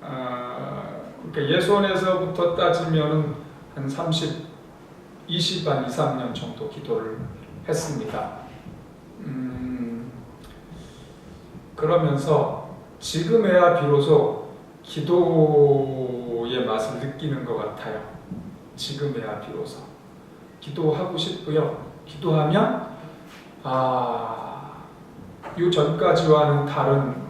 그러니까 예손에서부터 따지면은 한 20한 2, 3년 정도 기도를 했습니다. 그러면서 지금에야 비로소 기도의 맛을 느끼는 것 같아요. 지금에야 비로소 기도하고 싶고요. 기도하면 요 전까지와는 다른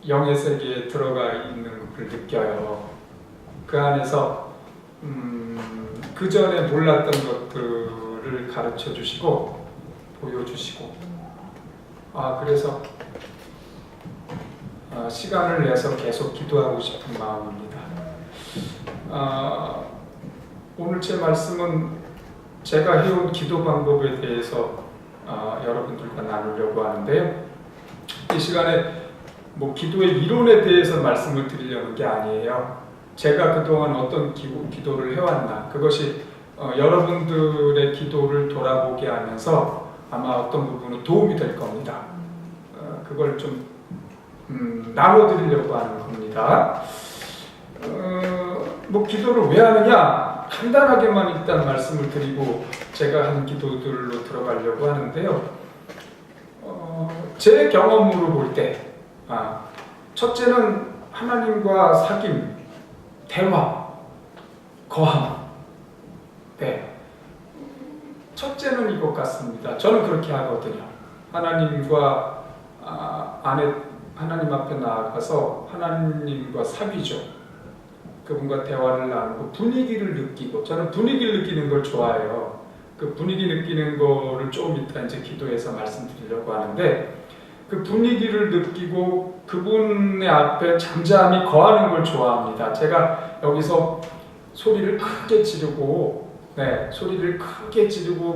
영의 세계에 들어가 있는 것을 느껴요. 그 안에서 그 전에 몰랐던 것들을 가르쳐 주시고 보여주시고 그래서 시간을 내서 계속 기도하고 싶은 마음입니다. 오늘 제 말씀은 제가 해온 기도 방법에 대해서 여러분들과 나누려고 하는데요. 이 시간에 기도의 이론에 대해서 말씀을 드리려는 게 아니에요. 제가 그동안 어떤 기도를 해왔나, 그것이 여러분들의 기도를 돌아보게 하면서 아마 어떤 부분은 도움이 될 겁니다. 그걸 좀 나눠드리려고 하는 겁니다. 기도를 왜 하느냐? 간단하게만 일단 말씀을 드리고 제가 하는 기도들로 들어가려고 하는데요. 제 경험으로 볼 때 첫째는 하나님과 사귐, 대화, 거함. 네. 첫째는 이것 같습니다. 저는 그렇게 하거든요. 하나님과 하나님 앞에 나아가서 하나님과 사귀죠. 그분과 대화를 나누고 분위기를 느끼고, 저는 분위기를 느끼는 걸 좋아해요. 그 분위기 느끼는 거를 조금 이따 이제 기도해서 말씀드리려고 하는데, 그 분위기를 느끼고 그분의 앞에 잠잠히 거하는 걸 좋아합니다. 제가 여기서 소리를 크게 지르고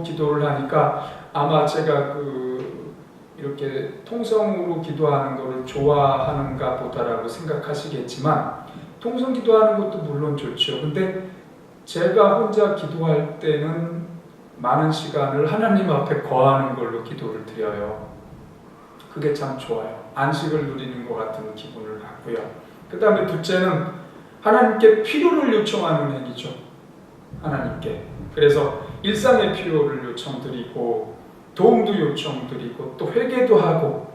기도를 하니까 아마 제가 이렇게 통성으로 기도하는 것을 좋아하는가 보다라고 생각하시겠지만, 통성 기도하는 것도 물론 좋죠. 근데 제가 혼자 기도할 때는 많은 시간을 하나님 앞에 거하는 걸로 기도를 드려요. 그게 참 좋아요. 안식을 누리는 것 같은 기분을 갖고요. 그 다음에 둘째는 하나님께 필요를 요청하는 행위죠. 하나님께. 그래서 일상의 필요를 요청드리고, 도움도 요청드리고, 또 회개도 하고,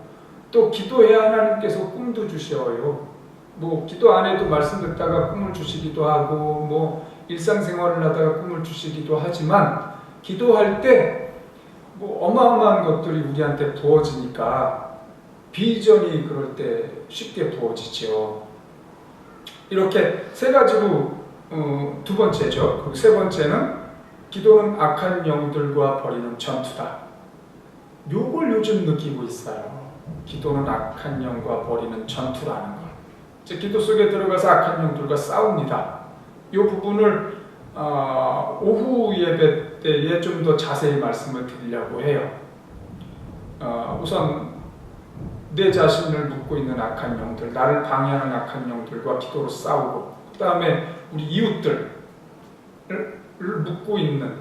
또 기도해야 하나님께서 꿈도 주셔요. 기도 안 해도 말씀 듣다가 꿈을 주시기도 하고, 일상생활을 하다가 꿈을 주시기도 하지만, 기도할 때 어마어마한 것들이 우리한테 부어지니까 비전이 그럴 때 쉽게 부어지죠. 이렇게 세 가지로 두 번째죠. 그리고 세 번째는 기도는 악한 영들과 벌이는 전투다. 요걸 요즘 느끼고 있어요. 기도는 악한 영과 벌이는 전투라는 걸. 즉 기도 속에 들어가서 악한 영들과 싸웁니다. 이 부분을 오후 예배 때에 좀 더 자세히 말씀을 드리려고 해요. 우선 내 자신을 묶고 있는 악한 영들, 나를 방해하는 악한 영들과 기도로 싸우고, 그 다음에 우리 이웃들을 묶고 있는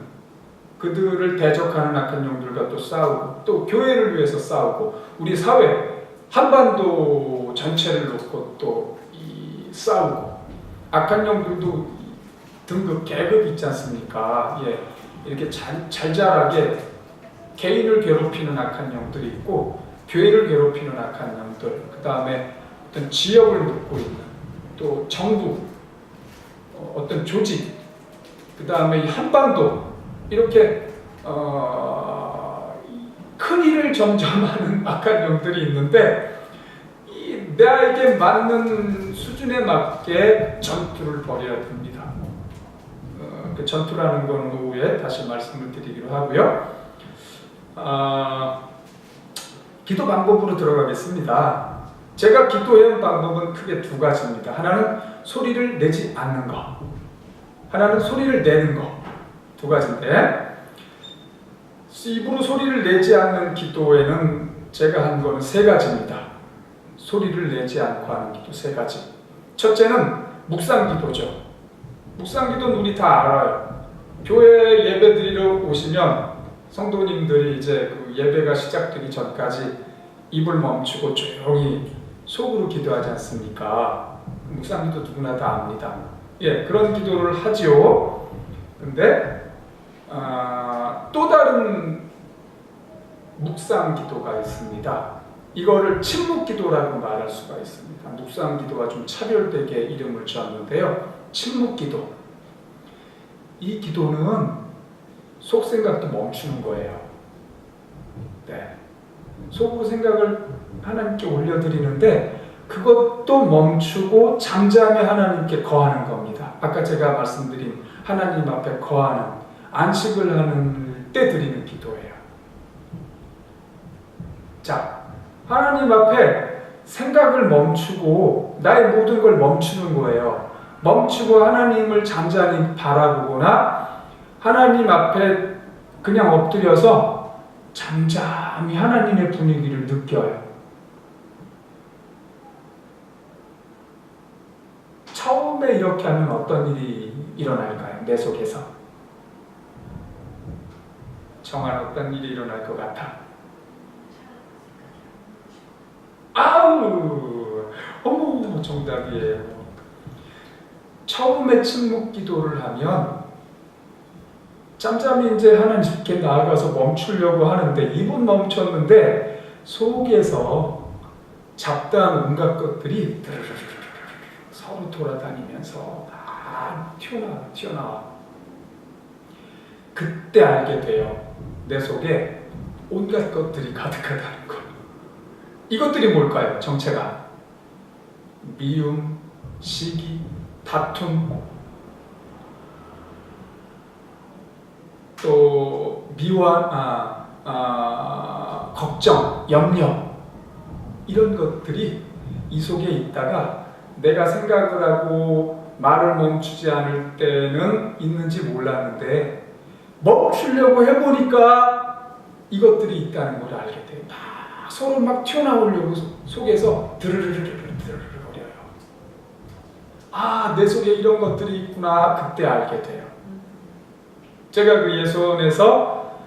그들을 대적하는 악한 영들과 또 싸우고, 또 교회를 위해서 싸우고, 우리 사회 한반도 전체를 놓고 또 싸우고, 악한 영들도 등급, 계급 있지 않습니까? 이렇게 잘잘하게 개인을 괴롭히는 악한 영들이 있고, 교회를 괴롭히는 악한 영들, 그 다음에 어떤 지역을 묶고 있는, 또 정부, 어떤 조직, 그 다음에 이 한반도, 이렇게 큰 일을 점점하는 악한 영들이 있는데, 나에게 맞는 수준에 맞게 전투를 벌여야 됩니다. 그 전투라는 건 오후에 다시 말씀을 드리기로 하고요. 기도 방법으로 들어가겠습니다. 제가 기도해온 방법은 크게 두 가지입니다. 하나는 소리를 내지 않는 것, 하나는 소리를 내는 것. 두 가지인데, 입으로 소리를 내지 않는 기도에는 제가 한 거는 세 가지입니다. 소리를 내지 않고 하는 기도 세 가지. 첫째는 묵상 기도죠. 묵상 기도는 우리 다 알아요. 교회 예배 드리러 오시면 성도님들이 이제 그 예배가 시작되기 전까지 입을 멈추고 조용히 속으로 기도하지 않습니까? 묵상기도 누구나 다 압니다. 예, 그런 기도를 하지요. 근데 또 다른 묵상기도가 있습니다. 이거를 침묵기도라고 말할 수가 있습니다. 묵상기도와 좀 차별되게 이름을 지었는데요. 침묵기도. 이 기도는 속생각도 멈추는 거예요. 네. 속으로 생각을 하나님께 올려드리는데 그것도 멈추고 잠잠히 하나님께 거하는 겁니다. 아까 제가 말씀드린 하나님 앞에 거하는, 안식을 하는 때 드리는 기도예요. 자, 하나님 앞에 생각을 멈추고 나의 모든 걸 멈추는 거예요. 멈추고 하나님을 잠잠히 바라보거나 하나님 앞에 그냥 엎드려서 잠잠히 하나님의 분위기를 느껴요. 처음에 이렇게 하면 어떤 일이 일어날까요? 내 속에서. 정한 어떤 일이 일어날 것 같아? 아우! 어머, 정답이에요. 처음에 침묵 기도를 하면 잠잠히 이제 하나님께 나아가서 멈추려고 하는데 입은 멈췄는데 속에서 잡다한 온갖 것들이 서로 돌아다니면서 다 튀어나와. 그때 알게 돼요. 내 속에 온갖 것들이 가득하다는 걸. 이것들이 뭘까요? 정체가 미움, 시기, 다툼, 또 미워한, 걱정, 염려, 이런 것들이 이 속에 있다가 내가 생각을 하고 말을 멈추지 않을 때는 있는지 몰랐는데 멈추려고 해보니까 이것들이 있다는 걸 알게 돼요. 막 서로 막 튀어나오려고 속에서 드르르르르 거려요. 아, 내 속에 이런 것들이 있구나. 그때 알게 돼요. 제가 그 예수원에서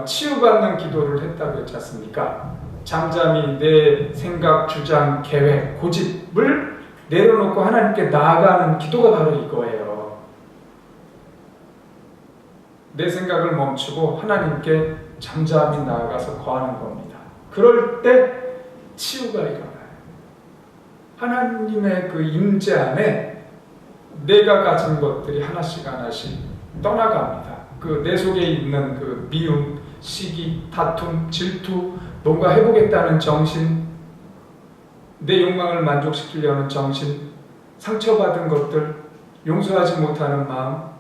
치유받는 기도를 했다고 했지 않습니까? 잠잠히 내 생각, 주장, 계획, 고집을 내려놓고 하나님께 나아가는 기도가 바로 이거예요. 내 생각을 멈추고 하나님께 잠잠히 나아가서 거하는 겁니다. 그럴 때 치유가 일어나요. 하나님의 그 임재 안에 내가 가진 것들이 하나씩 떠나갑니다. 그 내 속에 있는 그 미움, 시기, 다툼, 질투, 뭔가 해보겠다는 정신, 내 욕망을 만족시키려는 정신, 상처받은 것들, 용서하지 못하는 마음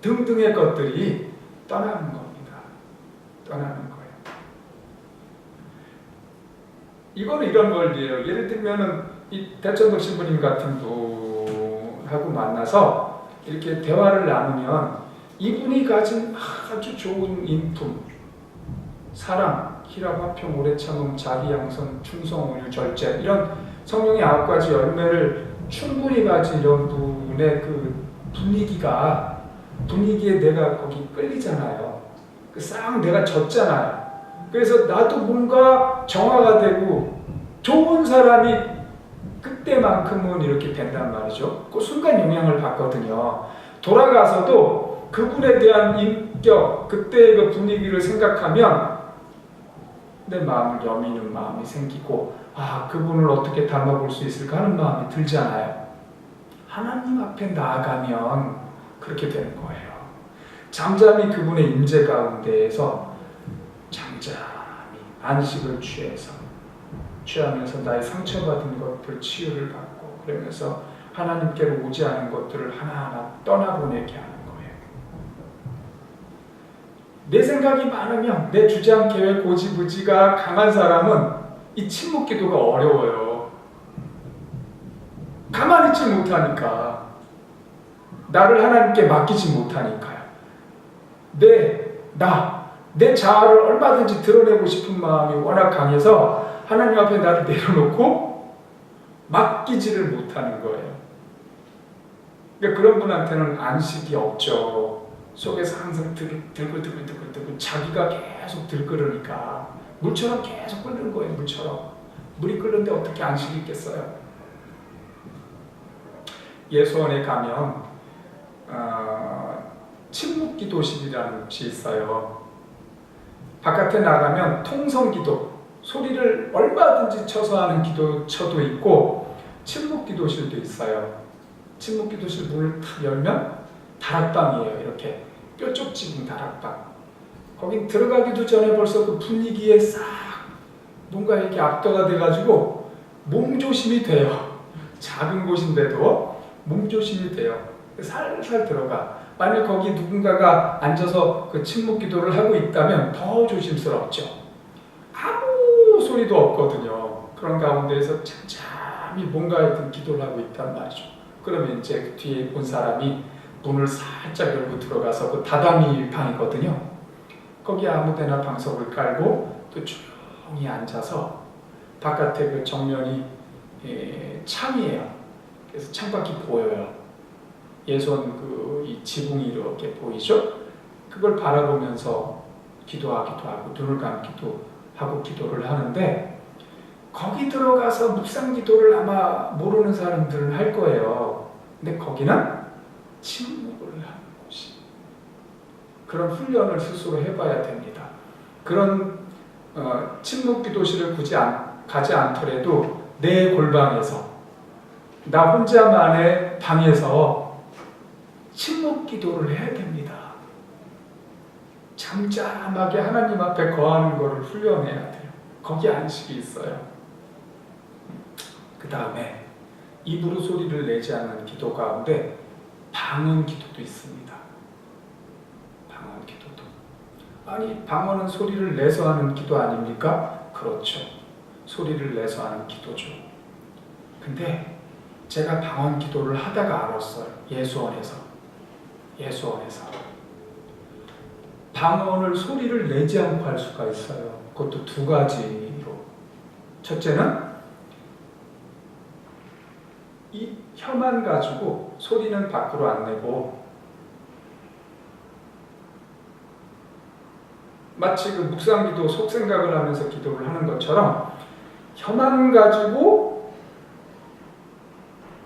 등등의 것들이 떠나는 겁니다. 떠나는 거예요. 이거는 이런 원리예요. 예를 들면은 이 대천덕 신부님 같은 분하고 만나서 이렇게 대화를 나누면 이분이 가진 아주 좋은 인품, 사랑, 희락, 화평, 오래 참음, 자비, 양선, 충성, 온유, 절제, 이런 성령의 9가지 열매를 충분히 가진 이런 분의 그 분위기에 내가 거기 끌리잖아요. 싹 내가 젖잖아요. 그래서 나도 뭔가 정화가 되고 좋은 사람이 그때만큼은 이렇게 된단 말이죠. 그 순간 영향을 받거든요. 돌아가서도 그분에 대한 인격, 그때의 그 분위기를 생각하면 내 마음을 여미는 마음이 생기고, 아, 그분을 어떻게 닮아볼 수 있을까 하는 마음이 들잖아요. 하나님 앞에 나아가면 그렇게 되는 거예요. 잠잠히 그분의 임재 가운데에서 잠잠히 안식을 취하면서 나의 상처받은 것들 치유를 받고, 그러면서 하나님께로 오지 않은 것들을 하나하나 떠나보내게 하는 거예요. 내 생각이 많으면, 내 주장, 계획, 고집, 의지가 강한 사람은 이 침묵 기도가 어려워요. 가만히 있지 못하니까. 나를 하나님께 맡기지 못하니까요. 내 자아를 얼마든지 드러내고 싶은 마음이 워낙 강해서 하나님 앞에 나를 내려놓고 맡기지를 못하는 거예요. 그러니까 그런 분한테는 안식이 없죠. 속에서 항상 들고 자기가 계속 들끓으니까 물처럼 계속 끓는 거예요. 물처럼. 물이 끓는데 어떻게 안식이 있겠어요? 예수원에 가면 침묵기도실이라는 곳이 있어요. 바깥에 나가면 통성기도, 소리를 얼마든지 쳐서 하는 기도처도 있고 침묵기도실도 있어요. 침묵기도실 문을 탁 열면 다락방이에요. 이렇게 뾰족 집은 다락방. 거긴 들어가기도 전에 벌써 그 분위기에 싹 뭔가 이렇게 압도가 돼가지고 몸조심이 돼요. 작은 곳인데도 몸조심이 돼요. 살살 들어가. 만약 거기 누군가가 앉아서 그 침묵기도를 하고 있다면 더 조심스럽죠. 아무 소리도 없거든요. 그런 가운데에서 잠잠히 뭔가 기도를 하고 있단 말이죠. 그러면 이제 그 뒤에 본 사람이 문을 살짝 열고 들어가서 그 다다미 방이거든요. 거기 아무데나 방석을 깔고 또 조용히 앉아서 바깥에 그 정면이 창이에요. 그래서 창밖이 보여요. 예수원 이 지붕이 이렇게 보이죠? 그걸 바라보면서 기도하기도 하고 눈을 감기도 하고 기도를 하는데 거기 들어가서 묵상 기도를 아마 모르는 사람들은 할 거예요. 근데 거기는 침묵을 하는 곳이. 그런 훈련을 스스로 해봐야 됩니다. 그런 침묵 기도실을 굳이 가지 않더라도 내 골방에서 나 혼자만의 방에서 침묵 기도를 해야 됩니다. 잠잠하게 하나님 앞에 거하는 것을 훈련해야 돼요. 거기 안식이 있어요. 그 다음에 입으로 소리를 내지 않는 기도 가운데 방언 기도도 있습니다. 방언 기도도. 아니, 방언은 소리를 내서 하는 기도 아닙니까? 그렇죠. 소리를 내서 하는 기도죠. 근데 제가 방언 기도를 하다가 알았어요. 예수원에서. 방언을 소리를 내지 않고 할 수가 있어요. 그것도 두 가지로. 첫째는 이 혀만 가지고 소리는 밖으로 안 내고 마치 그 묵상기도 속생각을 하면서 기도를 하는 것처럼 혀만 가지고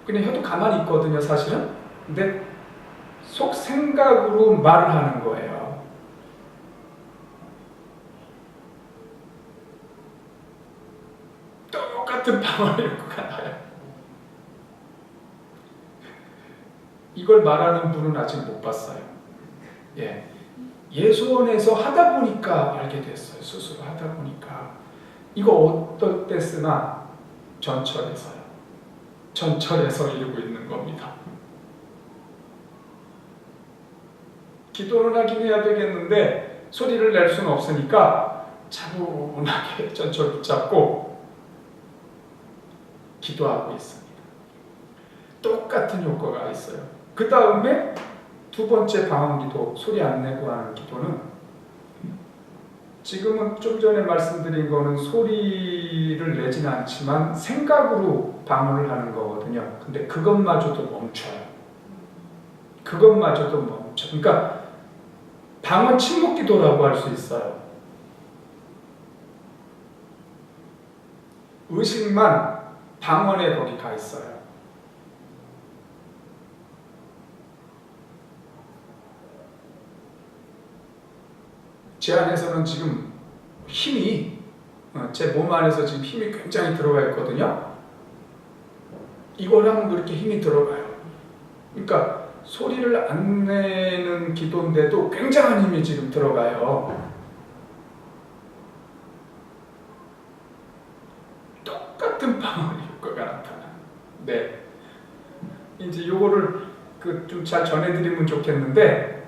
그냥 혀도 가만히 있거든요, 사실은. 근데 속생각으로 말을 하는 거예요. 똑같은 방언을 읽고 가나요? 이걸 말하는 분은 아직 못 봤어요. 예. 예수원에서 하다 보니까 알게 됐어요. 스스로 하다 보니까. 이거 어떨 때 쓰나? 전철에서요. 전철에서 이루고 있는 겁니다. 기도는 하긴 해야 되겠는데 소리를 낼 수는 없으니까 차분하게 전철 붙잡고 기도하고 있습니다. 똑같은 효과가 있어요. 그 다음에 두 번째 방언기도, 소리 안 내고 하는 기도는 지금은 좀 전에 말씀드린 거는 소리를 내지는 않지만 생각으로 방언을 하는 거거든요. 근데 그것마저도 멈춰요. 그것마저도 멈춰. 그러니까 방언 침묵기도라고 할 수 있어요. 의식만 방언에 거기 가 있어요. 제 안에서는 지금 힘이, 제 몸 안에서 지금 힘이 굉장히 들어가 있거든요. 이걸 하면 그렇게 힘이 들어가요. 그러니까 소리를 안 내는 기도인데도 굉장한 힘이 지금 들어가요. 똑같은 방언 효과가 나타나요. 네. 이제 요거를 좀 잘 전해드리면 좋겠는데,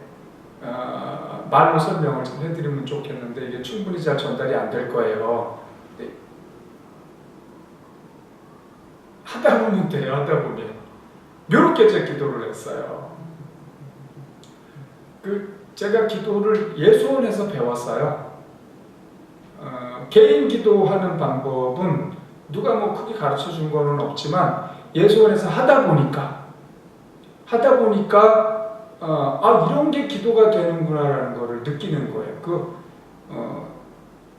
말로 설명을 좀 해드리면 좋겠는데 이게 충분히 잘 전달이 안 될 거예요. 네. 하다 보면 돼요. 하다 보면 이렇게 제 기도를 했어요. 제가 기도를 예수원에서 배웠어요. 개인 기도하는 방법은 누가 뭐 크게 가르쳐 준 거는 없지만 예수원에서 하다 보니까 이런 게 기도가 되는구나라는 거를 느끼는 거예요.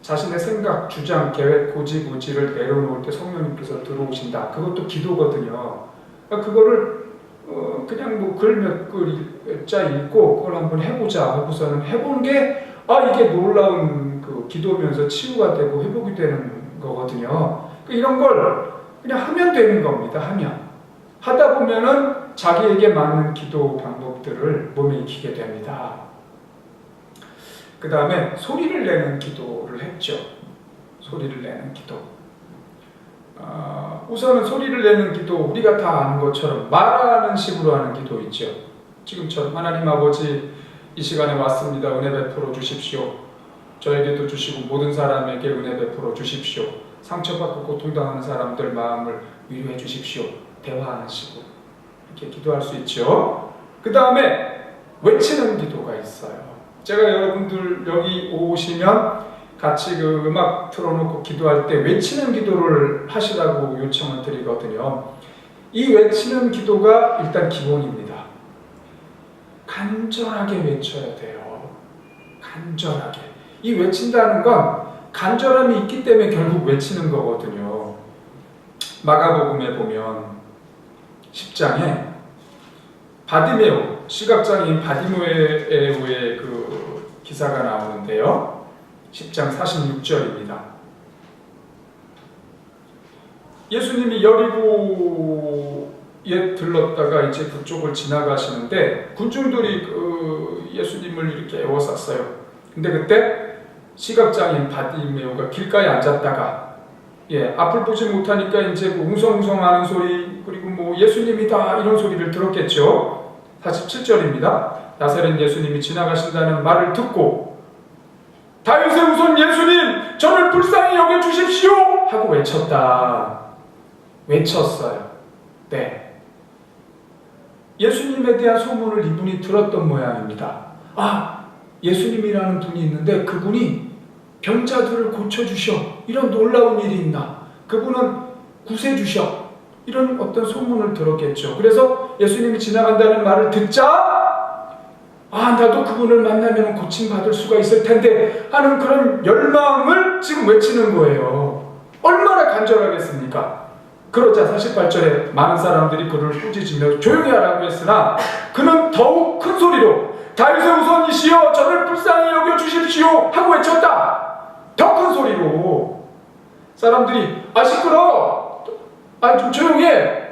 자신의 생각, 주장, 계획, 고집, 의지를 내려놓을 때 성령님께서 들어오신다. 그것도 기도거든요. 그거를 그냥 뭐 글 몇 글자 읽고 그걸 한번 해보자 하고서는 해보는 게 이게 놀라운 그 기도면서 치유가 되고 회복이 되는 거거든요. 이런 걸 그냥 하면 되는 겁니다. 하다 보면은 자기에게 맞는 기도 방법들을 몸에 익히게 됩니다. 그 다음에 소리를 내는 기도를 했죠. 소리를 내는 기도. 우선은 소리를 내는 기도, 우리가 다 아는 것처럼 말하는 식으로 하는 기도 있죠. 지금처럼 하나님 아버지 이 시간에 왔습니다. 은혜 베풀어 주십시오. 저에게도 주시고 모든 사람에게 은혜 베풀어 주십시오. 상처받고 고통당하는 사람들 마음을 위로해 주십시오. 대화하는 식으로 이렇게 기도할 수 있죠. 그 다음에 외치는 기도가 있어요. 제가 여러분들 여기 오시면 같이 그 음악 틀어놓고 기도할 때 외치는 기도를 하시라고 요청을 드리거든요. 이 외치는 기도가 일단 기본입니다. 간절하게 외쳐야 돼요. 간절하게. 이 외친다는 건 간절함이 있기 때문에 결국 외치는 거거든요. 마가복음에 보면 10장에 바디메오, 시각장애인 바디메오의 그 기사가 나오는데요. 10장 46절입니다. 예수님이 여리고에 들렀다가 이제 그쪽을 지나가시는데 군중들이 예수님을 이렇게 에워쌌어요. 근데 그때 시각장애인 바디메오가 길가에 앉았다가 앞을 보지 못하니까 이제 웅성웅성하는 소리, 그리고 뭐 예수님이다 이런 소리를 들었겠죠. 47절입니다. 나사렛 예수님이 지나가신다는 말을 듣고 다윗의 후손 예수님, 저를 불쌍히 여겨주십시오! 하고 외쳤어요. 네. 예수님에 대한 소문을 이분이 들었던 모양입니다. 예수님이라는 분이 있는데 그분이 병자들을 고쳐주셔. 이런 놀라운 일이 있나. 그분은 구세주셔. 이런 어떤 소문을 들었겠죠. 그래서 예수님이 지나간다는 말을 듣자 나도 그분을 만나면 고침받을 수가 있을 텐데 하는 그런 열망을 지금 외치는 거예요. 얼마나 간절하겠습니까? 그러자 48절에 많은 사람들이 그를 꾸짖으며 조용히 하라고 했으나 그는 더욱 큰 소리로 다윗의 후손이시여 저를 불쌍히 여겨주십시오 하고 외쳤다. 더 큰 소리로. 사람들이 시끄러워, 좀 조용해,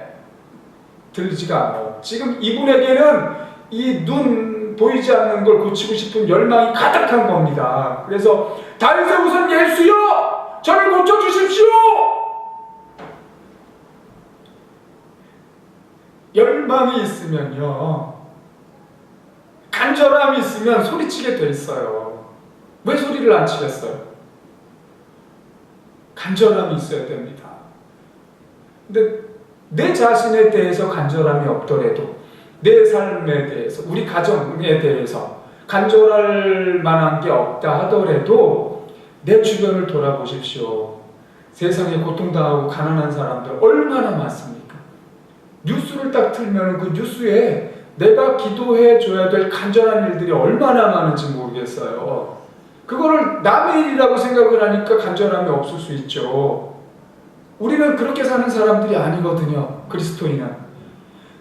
들리지가 않아요. 지금 이분에게는 이 눈 보이지 않는 걸 고치고 싶은 열망이 가득한 겁니다. 그래서 다윗의 후손 예수여 저를 고쳐주십시오. 열망이 있으면요, 간절함이 있으면 소리치게 돼 있어요. 왜 소리를 안 치겠어요? 간절함이 있어야 됩니다. 근데 내 자신에 대해서 간절함이 없더라도 내 삶에 대해서, 우리 가정에 대해서 간절할 만한 게 없다 하더라도 내 주변을 돌아보십시오. 세상에 고통당하고 가난한 사람들 얼마나 많습니까? 뉴스를 딱 틀면 그 뉴스에 내가 기도해 줘야 될 간절한 일들이 얼마나 많은지 모르겠어요. 그거를 남의 일이라고 생각을 하니까 간절함이 없을 수 있죠. 우리는 그렇게 사는 사람들이 아니거든요. 그리스도인은.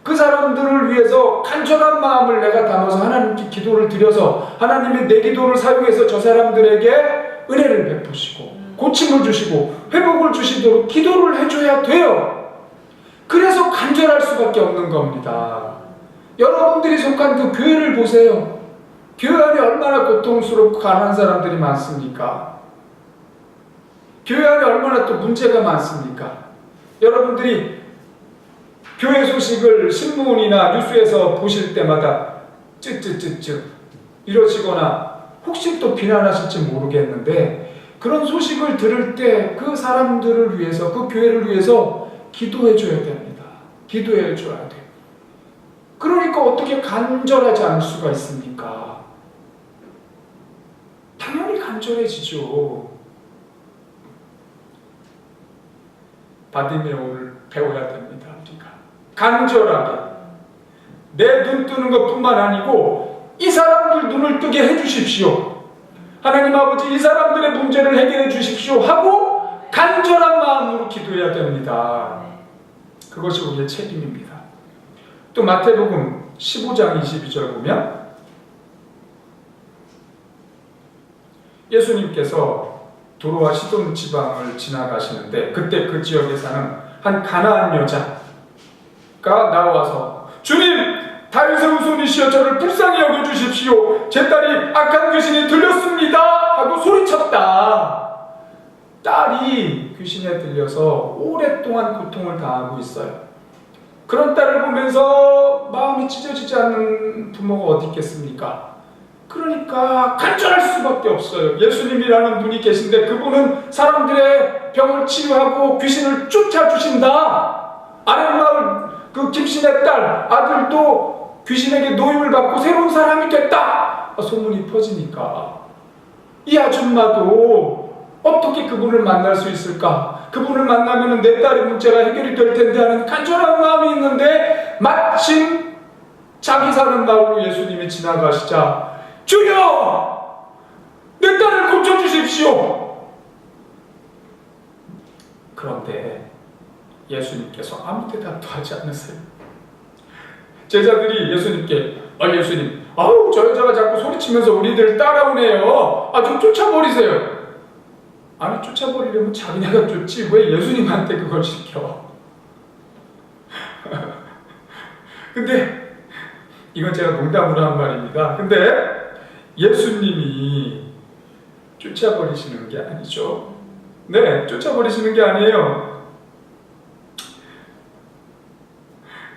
그 사람들을 위해서 간절한 마음을 내가 담아서 하나님께 기도를 드려서 하나님이 내 기도를 사용해서 저 사람들에게 은혜를 베푸시고 고침을 주시고 회복을 주시도록 기도를 해줘야 돼요. 그래서 간절할 수밖에 없는 겁니다. 여러분들이 속한 그 교회를 보세요. 교회 안에 얼마나 고통스럽고 가난한 사람들이 많습니까? 교회 안에 얼마나 또 문제가 많습니까? 여러분들이 교회 소식을 신문이나 뉴스에서 보실 때마다 쯧쯧쯧쯧 이러시거나 혹시 또 비난하실지 모르겠는데 그런 소식을 들을 때 그 사람들을 위해서, 그 교회를 위해서 기도해 줘야 됩니다. 기도해 줘야 돼요. 그러니까 어떻게 간절하지 않을 수가 있습니까? 당연히 간절해지죠. 바디메오를 배워야 됩니다. 우리가 간절하게 내 눈 뜨는 것뿐만 아니고 이 사람들 눈을 뜨게 해주십시오. 하나님 아버지 이 사람들의 문제를 해결해 주십시오 하고 간절한 마음으로 기도해야 됩니다. 그것이 우리의 책임입니다. 또 마태복음 15장 22절 보면 예수님께서 도로와 시돈 지방을 지나가시는데 그때 그 지역에 사는 한 가나안 여자가 나와서 주님, 다윗의 후손이시여 저를 불쌍히 여겨주십시오. 제 딸이 악한 귀신이 들렸습니다 하고 소리쳤다. 딸이 귀신에 들려서 오랫동안 고통을 당하고 있어요. 그런 딸을 보면서 마음이 찢어지지 않는 부모가 어디 있겠습니까? 그러니까 간절할 수밖에 없어요. 예수님이라는 분이 계신데 그분은 사람들의 병을 치유하고 귀신을 쫓아주신다. 아랫마을 그 김씨네 딸 아들도 귀신에게 노임을 받고 새로운 사람이 됐다. 소문이 퍼지니까 이 아줌마도 어떻게 그분을 만날 수 있을까? 그분을 만나면 내 딸의 문제가 해결이 될 텐데 하는 간절한 마음이 있는데 마침 자기 사는 마을로 예수님이 지나가시자 주여! 내 딸을 고쳐주십시오! 그런데 예수님께서 아무 대답도 하지 않으세요. 제자들이 예수님께 예수님, 저 여자가 자꾸 소리치면서 우리들 따라오네요. 좀 쫓아버리세요. 아니, 쫓아버리려면 자기네가 쫓지 왜 예수님한테 그걸 시켜? 근데 이건 제가 농담으로 한 말입니다. 근데 예수님이 쫓아버리시는 게 아니죠. 네, 쫓아버리시는 게 아니에요.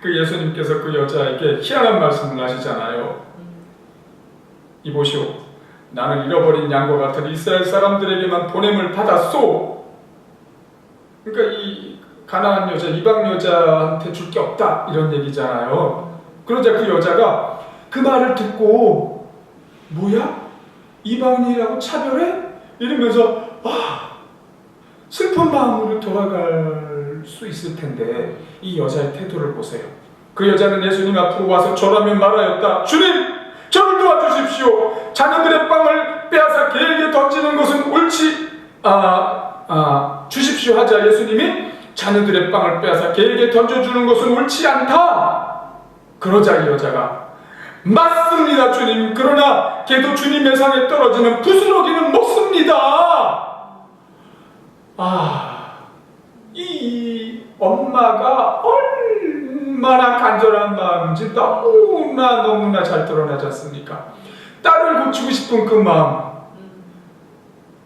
그 예수님께서 그 여자에게 희한한 말씀을 하시잖아요. 이보시오, 나는 잃어버린 양과 같은 이스라엘 사람들에게만 보냄을 받았소. 그러니까 이 가나안 여자, 이방 여자한테 줄 게 없다 이런 얘기잖아요. 그러자 그 여자가 그 말을 듣고 뭐야? 이방인이라고 차별해? 이러면서 슬픈 마음으로 돌아갈 수 있을 텐데 이 여자의 태도를 보세요. 그 여자는 예수님 앞으로 와서 절하며 말하였다. 주님! 저를 도와주십시오. 자녀들의 빵을 빼앗아 개에게 던지는 것은 옳지 주십시오 하자 예수님이 자녀들의 빵을 빼앗아 개에게 던져주는 것은 옳지 않다. 그러자 이 여자가 맞습니다 주님. 그러나 개도 주님의 상에 떨어지는 부스러기는 먹습니다. 이 엄마가 얼마나 간절한 마음인지 너무나 잘 드러나지 않습니까? 딸을 고치고 싶은 그 마음,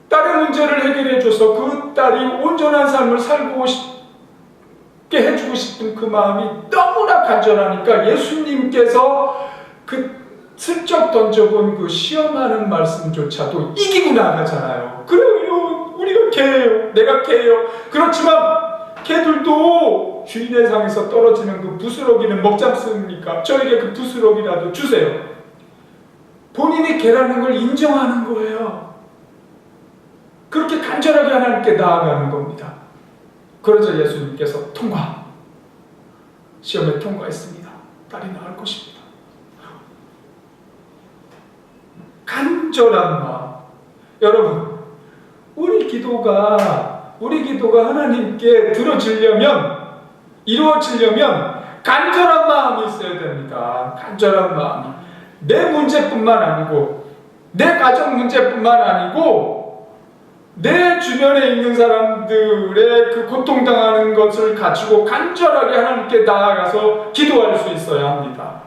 딸의 문제를 해결해줘서 그 딸이 온전한 삶을 살고 싶게 해주고 싶은 그 마음이 너무나 간절하니까 예수님께서 그 슬쩍 던져본 그 시험하는 말씀조차도 이기고 나가잖아요. 그래요, 우리가 개예요, 내가 개예요. 그렇지만 개들도 주인의 상에서 떨어지는 그 부스러기는 먹지 않습니까? 저에게 그 부스러기라도 주세요. 본인이 개라는 걸 인정하는 거예요. 그렇게 간절하게 하나님께 나아가는 겁니다. 그러자 예수님께서 시험에 통과했습니다. 딸이 나을 것입니다. 간절한 마음. 여러분, 우리 기도가 하나님께 이루어지려면 간절한 마음이 있어야 됩니다. 간절한 마음. 내 문제뿐만 아니고 내 가정 문제뿐만 아니고 내 주변에 있는 사람들의 그 고통당하는 것을 가지고 간절하게 하나님께 나아가서 기도할 수 있어야 합니다.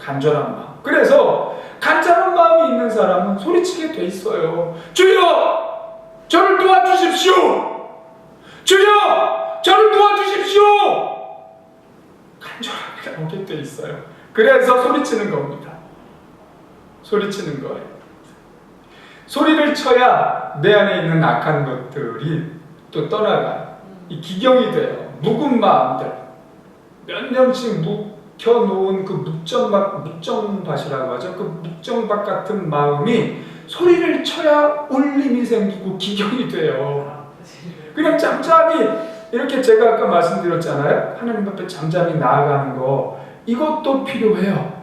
간절한 마음. 그래서 간절한 마음이 있는 사람은 소리치게 돼 있어요. 주여! 저를 도와주십시오! 주여! 저를 도와주십시오! 간절하게 나오게 돼 있어요. 그래서 소리치는 겁니다. 소리치는 거예요. 소리를 쳐야 내 안에 있는 악한 것들이 또 떠나가요. 이 기경이 돼요. 묵은 마음들. 몇 년씩 묵혀놓은 그 묵정밭이라고 하죠. 그 묵정밭 같은 마음이 소리를 쳐야 울림이 생기고 기경이 돼요. 그냥 잠잠히 이렇게 제가 아까 말씀드렸잖아요. 하나님 앞에 잠잠히 나아가는 거, 이것도 필요해요.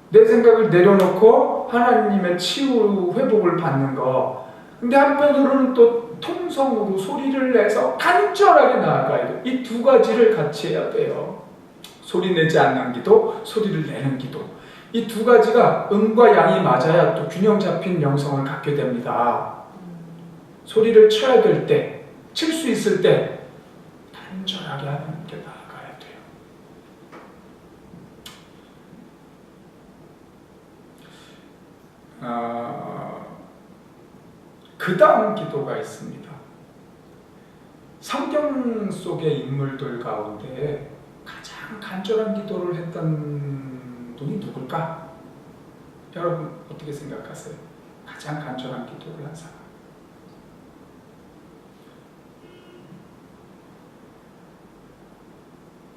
내 생각을 내려놓고 하나님의 치유 회복을 받는 거. 근데 한편으로는 또 통성으로 소리를 내서 간절하게 나아가야 돼요. 이 두 가지를 같이 해야 돼요. 소리 내지 않는 기도, 소리를 내는 기도. 이 두 가지가 음과 양이 맞아야 또 균형 잡힌 영성을 갖게 됩니다. 소리를 쳐야 될 때, 칠 수 있을 때 단절하게 하는 게 나아가야 돼요. 그 다음 기도가 있습니다. 성경 속의 인물들 가운데 가장 간절한 기도를 했던 분이 누굴까? 여러분 어떻게 생각하세요? 가장 간절한 기도를 한 사람.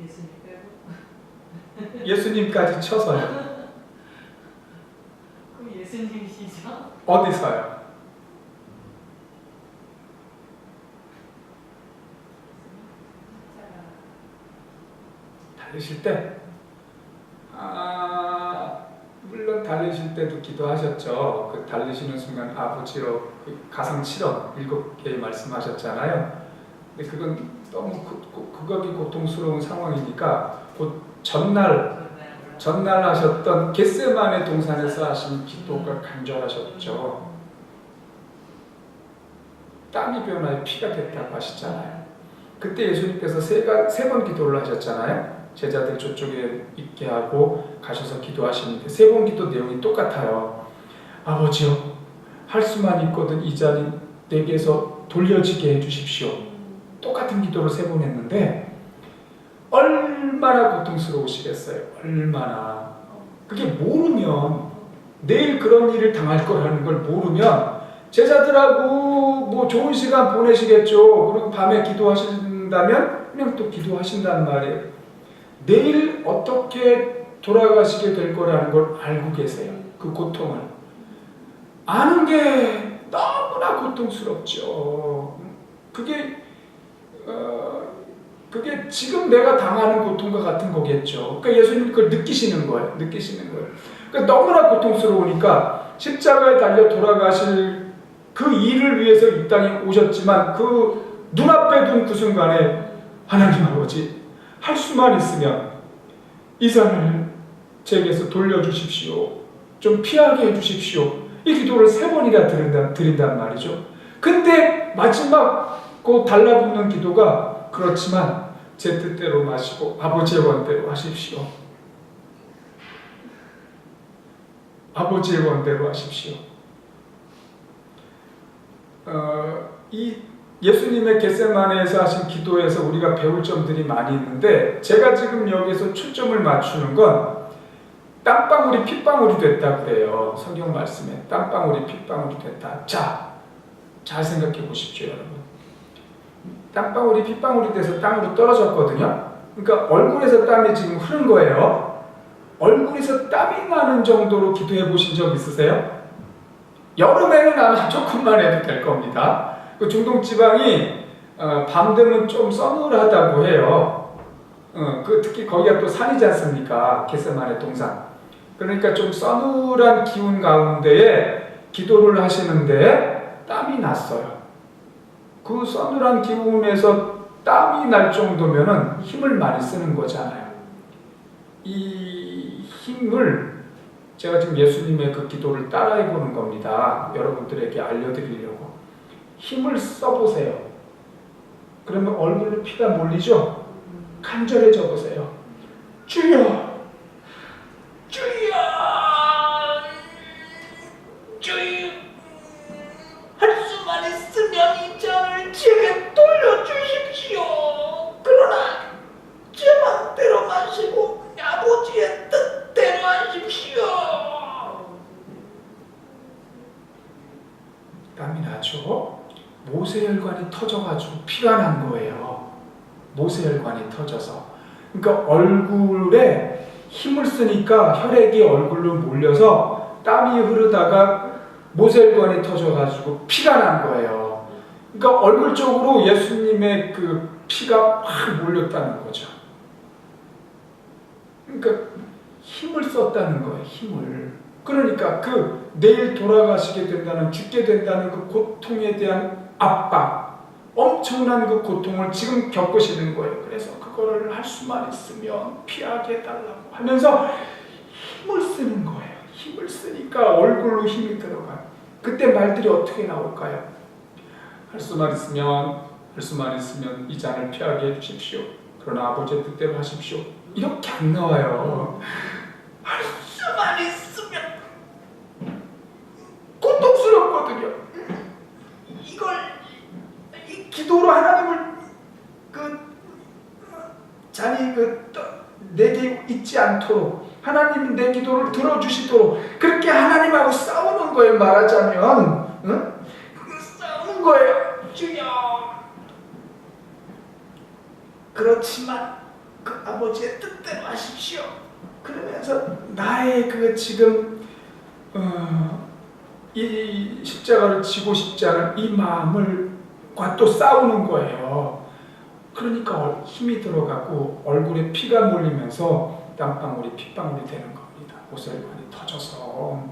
예수님 빼고? 예수님까지 쳐서요. 그럼 예수님이시죠? 어디서요? 달리실 때? 물론 달리실 때도 기도하셨죠. 그 달리시는 순간 아버지로 그 가상 7원 7개 말씀하셨잖아요. 근데 그건 너무 극악이 고통스러운 상황이니까 곧 전날 하셨던 겟세마네 동산에서 하신 기도가 간절하셨죠. 땀이 변하여 피가 됐다고 하시잖아요. 그때 예수님께서 세 번 기도를 하셨잖아요. 제자들 저쪽에 있게 하고 가셔서 기도하시는데 세 번 기도 내용이 똑같아요. 아버지요, 할 수만 있거든 이 자리 내게서 돌려지게 해주십시오. 똑같은 기도를 세 번 했는데 얼마나 고통스러우시겠어요. 얼마나. 그게 모르면, 내일 그런 일을 당할 거라는 걸 모르면 제자들하고 뭐 좋은 시간 보내시겠죠. 그리고 밤에 기도하신다면 그냥 또 기도하신단 말이에요. 내일 어떻게 돌아가시게 될 거라는 걸 알고 계세요. 그 고통을 아는 게 너무나 고통스럽죠. 그게 지금 내가 당하는 고통과 같은 거겠죠. 그러니까 예수님 그걸 느끼시는 거예요. 그러니까 너무나 고통스러우니까 십자가에 달려 돌아가실 그 일을 위해서 이 땅에 오셨지만 그 눈앞에 둔 그 순간에 하나님 아버지, 할 수만 있으면 이 산을 제게서 돌려주십시오. 좀 피하게 해주십시오. 이 기도를 3번이나 드린단 말이죠. 근데 마지막 그 달라붙는 기도가 그렇지만 제 뜻대로 마시고 아버지의 원대로 하십시오. 아버지의 원대로 하십시오. 이 예수님의 겟세마네에서 하신 기도에서 우리가 배울 점들이 많이 있는데 제가 지금 여기서 초점을 맞추는 건 땀방울이 핏방울이 됐다 그래요. 성경 말씀에 땀방울이 핏방울이 됐다. 자, 잘 생각해 보십시오, 여러분. 땀방울이 핏방울이 돼서 땅으로 떨어졌거든요. 그러니까 얼굴에서 땀이 지금 흐른 거예요. 얼굴에서 땀이 나는 정도로 기도해 보신 적 있으세요? 여름에는 아마 조금만 해도 될 겁니다. 그 중동 지방이 밤 되면 좀 서늘하다고 해요. 특히 거기가 또 산이지 않습니까? 겟세마네 동산. 그러니까 좀 서늘한 기운 가운데에 기도를 하시는데 땀이 났어요. 그 서늘한 기운에서 땀이 날 정도면은 힘을 많이 쓰는 거잖아요. 이 힘을 제가 지금 예수님의 그 기도를 따라해 보는 겁니다. 여러분들에게 알려드리려고. 힘을 써보세요. 그러면 얼굴로 피가 몰리죠? 간절해져 보세요. 주여! 주여! 주여! 할 수만 있으면 이 잔을 제게 돌려주십시오. 그러나 제 맘대로 마시고 아버지의 뜻대로 하십시오. 땀이 나죠? 모세혈관이 터져가지고 피가 난 거예요. 모세혈관이 터져서. 그러니까 얼굴에 힘을 쓰니까 혈액이 얼굴로 몰려서 땀이 흐르다가 모세혈관이 터져가지고 피가 난 거예요. 그러니까 얼굴 쪽으로 예수님의 그 피가 확 몰렸다는 거죠. 그러니까 힘을 썼다는 거예요. 힘을. 그러니까 그 내일 돌아가시게 된다는, 죽게 된다는 그 고통에 대한 압박, 엄청난 그 고통을 지금 겪으시는 거예요. 그래서 그거를 할 수만 있으면 피하게 해달라고 하면서 힘을 쓰는 거예요. 힘을 쓰니까 얼굴로 힘이 들어가요. 그때 말들이 어떻게 나올까요? 할 수만 있으면 이 잔을 피하게 해주십시오. 그러나 아버지의 뜻대로 하십시오. 이렇게 안 나와요. 할 수만 있으면 고통스럽거든요. 이 기도로 하나님을 잔이 내게 있지 않도록 하나님은 내 기도를 들어주시도록 그렇게 하나님하고 싸우는 거예요. 말하자면 싸우는 거예요. 주여. 그렇지만 그 아버지의 뜻대로 하십시오. 그러면서 나의 지금 이 십자가를 지고 싶지 않은 이 마음과 또 싸우는 거예요. 그러니까 힘이 들어가고 얼굴에 피가 몰리면서 땀방울이 핏방울이 되는 겁니다. 옷을관이 터져서.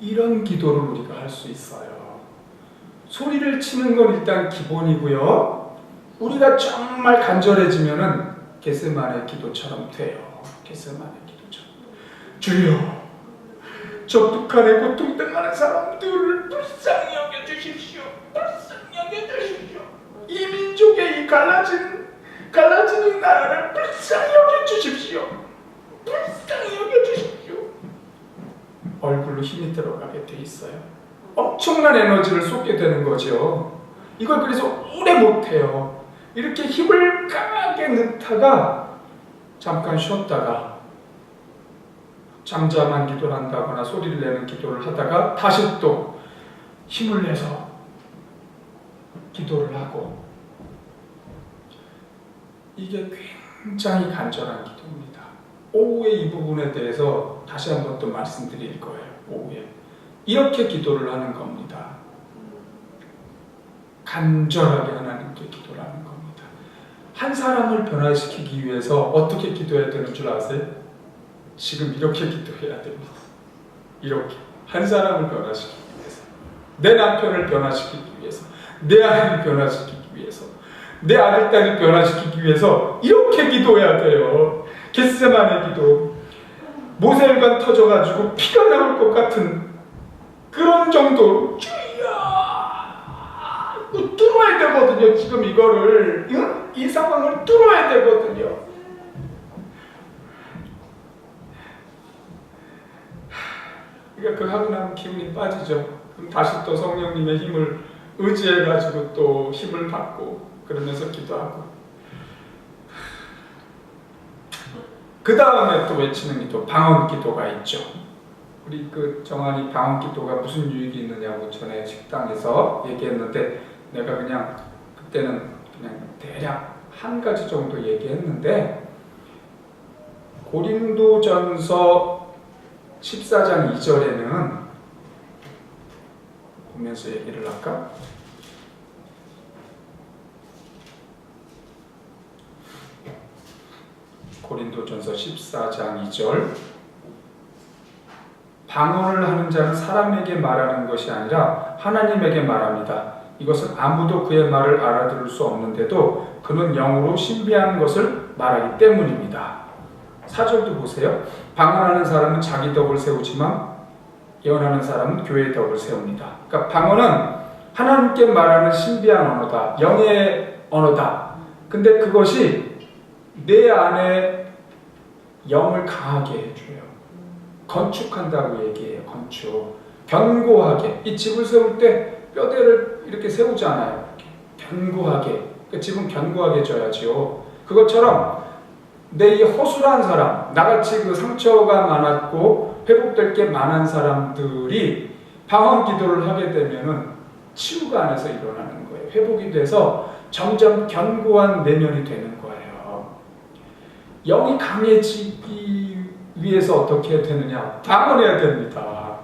이런 기도를 우리가 할 수 있어요. 소리를 치는 건 일단 기본이고요. 우리가 정말 간절해지면은 겟세마네 기도처럼 돼요. 겟세마네 기도처럼. 주여, 저 북한에 고통당하는 사람들을 불쌍히 여겨주십시오. 불쌍히 여겨주십시오. 이 민족의 이 갈라진 이 나라를 불쌍히 여겨주십시오. 불쌍히 여겨주십시오. 얼굴로 힘이 들어가게 돼 있어요. 엄청난 에너지를 쏟게 되는 거죠. 이걸 그래서 오래 못해요. 이렇게 힘을 강하게 넣다가 잠깐 쉬었다가 잠잠한 기도를 한다거나 소리를 내는 기도를 하다가 다시 또 힘을 내서 기도를 하고, 이게 굉장히 간절한 기도입니다. 오후에 이 부분에 대해서 다시 한번 또 말씀드릴 거예요. 오후에 이렇게 기도를 하는 겁니다. 간절하게 하나님께 기도를 하는 겁니다. 한 사람을 변화시키기 위해서 어떻게 기도해야 되는 줄 아세요? 지금 이렇게 기도해야 됩니다. 이렇게 한 사람을 변화시키기 위해서, 내 남편을 변화시키기 위해서, 내 아이를 변화시키기 위해서, 내 아들 딸을 변화시키기 위해서 이렇게 기도해야 돼요. 겟세마네 기도. 모세혈관 터져가지고 피가 나올 것 같은 그런 정도로 주여 뚫어야 되거든요. 지금 이거를 이 상황을 뚫어야 되거든요. 그러니까 그 하고 나면 기운이 빠지죠. 그럼 다시 또 성령님의 힘을 의지해가지고 또 힘을 받고 그러면서 기도하고, 그 다음에 또 외치는 기도, 방언 기도가 있죠. 우리 정한이 방언 기도가 무슨 유익이 있느냐고 전에 식당에서 얘기했는데, 내가 그냥 그때는 그냥 대략 한 가지 정도 얘기했는데, 고린도전서 14장 2절에는 보면서 얘기를 할까? 고린도전서 14장 2절, 방언을 하는 자는 사람에게 말하는 것이 아니라 하나님에게 말합니다. 이것은 아무도 그의 말을 알아들을 수 없는데도 그는 영으로 신비한 것을 말하기 때문입니다. 4절도 보세요. 방언하는 사람은 자기 덕을 세우지만 예언하는 사람은 교회의 덕을 세웁니다. 그러니까 방언은 하나님께 말하는 신비한 언어다. 영의 언어다. 근데 그것이 내 안에 영을 강하게 해줘요. 건축한다고 얘기해요. 건축. 견고하게. 이 집을 세울 때 뼈대를 이렇게 세우잖아요. 견고하게. 그 집은 견고하게 져야지요. 그것처럼 내 이 허술한 사람, 나같이 상처가 많았고 회복될 게 많은 사람들이 방언 기도를 하게 되면은 치유가 안에서 일어나는 거예요. 회복이 돼서 점점 견고한 내면이 되는 거예요. 영이 강해지기 위해서 어떻게 해야 되느냐? 방언해야 됩니다.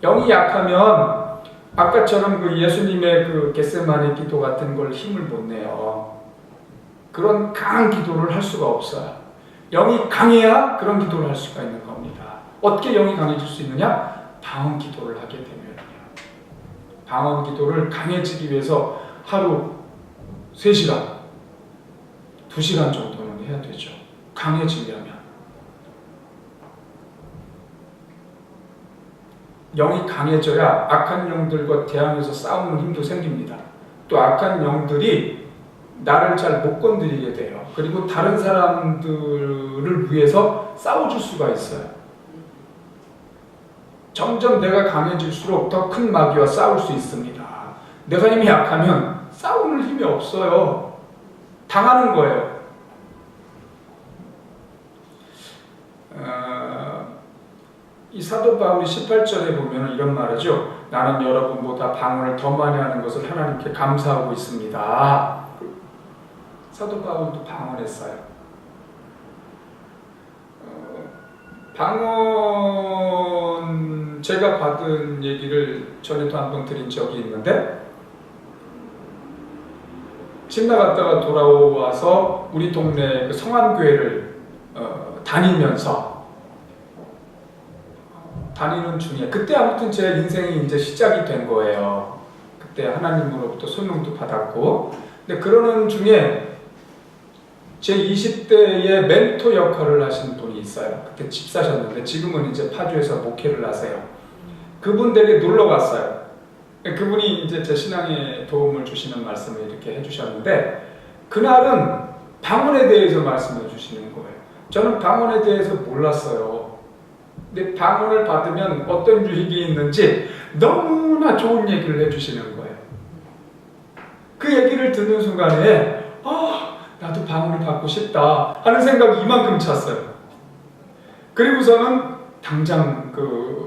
영이 약하면 아까처럼 예수님의 겟세마네 기도 같은 걸 힘을 못 내요. 그런 강한 기도를 할 수가 없어요. 영이 강해야 그런 기도를 할 수가 있는 겁니다. 어떻게 영이 강해질 수 있느냐? 방언 기도를 하게 되면요. 방언 기도를 강해지기 위해서 하루 3시간, 2시간 정도는 해야 되죠. 강해지려면. 영이 강해져야 악한 영들과 대항해서 싸우는 힘도 생깁니다. 또 악한 영들이 나를 잘 못 건드리게 돼요. 그리고 다른 사람들을 위해서 싸워줄 수가 있어요. 점점 내가 강해질수록 더 큰 마귀와 싸울 수 있습니다. 내가 힘이 약하면 싸우는 힘이 없어요. 당하는 거예요. 이 사도 바울이 18절에 보면 이런 말이죠. 나는 여러분보다 방언을 더 많이 하는 것을 하나님께 감사하고 있습니다. 사도 바울도 방언했어요. 방언 제가 받은 얘기를 전에도 한번 드린 적이 있는데 집 나갔다가 돌아와서 우리 동네 그 성안교회를 다니면서 다니는 중에 그때 아무튼 제 인생이 이제 시작이 된 거예요. 그때 하나님으로부터 소명도 받았고 근데 그러는 중에 제 20대의 멘토 역할을 하신 분이 있어요. 그때 집사셨는데 지금은 이제 파주에서 목회를 하세요. 그분 댁에 놀러 갔어요. 그분이 이제 제 신앙에 도움을 주시는 말씀을 이렇게 해주셨는데 그날은 방언에 대해서 말씀해 주시는 거예요. 저는 방언에 대해서 몰랐어요. 근데 방언을 받으면 어떤 유익이 있는지 너무나 좋은 얘기를 해주시는 거예요. 그 얘기를 듣는 순간에 나도 방언을 받고 싶다 하는 생각이 이만큼 찼어요. 그리고서는 당장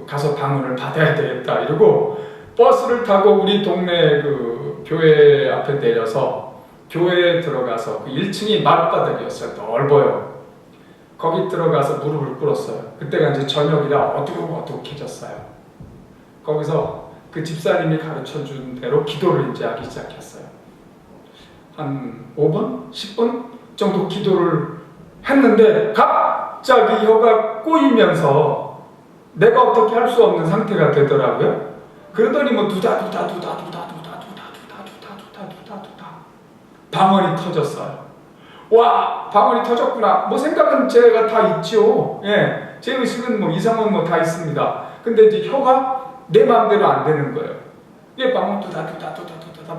가서 방언을 받아야 되겠다 이러고 버스를 타고 우리 동네 그 교회 앞에 내려서 교회에 들어가서 그 1층이 마룻바닥이었어요. 넓어요. 거기 들어가서 무릎을 꿇었어요. 그때가 이제 저녁이라 어둑어둑해졌어요. 거기서 그 집사님이 가르쳐준 대로 기도를 이제 하기 시작했어요. 한 5분? 10분 정도 기도를 했는데 갑자기 혀가 꼬이면서 내가 어떻게 할 수 없는 상태가 되더라고요. 그러더니 뭐 두다두다 방언이 터졌어요. 와, 방언이 터졌구나. 뭐 생각은 제가 다 있죠. 예, 제 의식은 뭐 이상은 뭐 다 있습니다. 근데 이제 혀가 내 마음대로 안 되는 거예요. 이게 방언 두다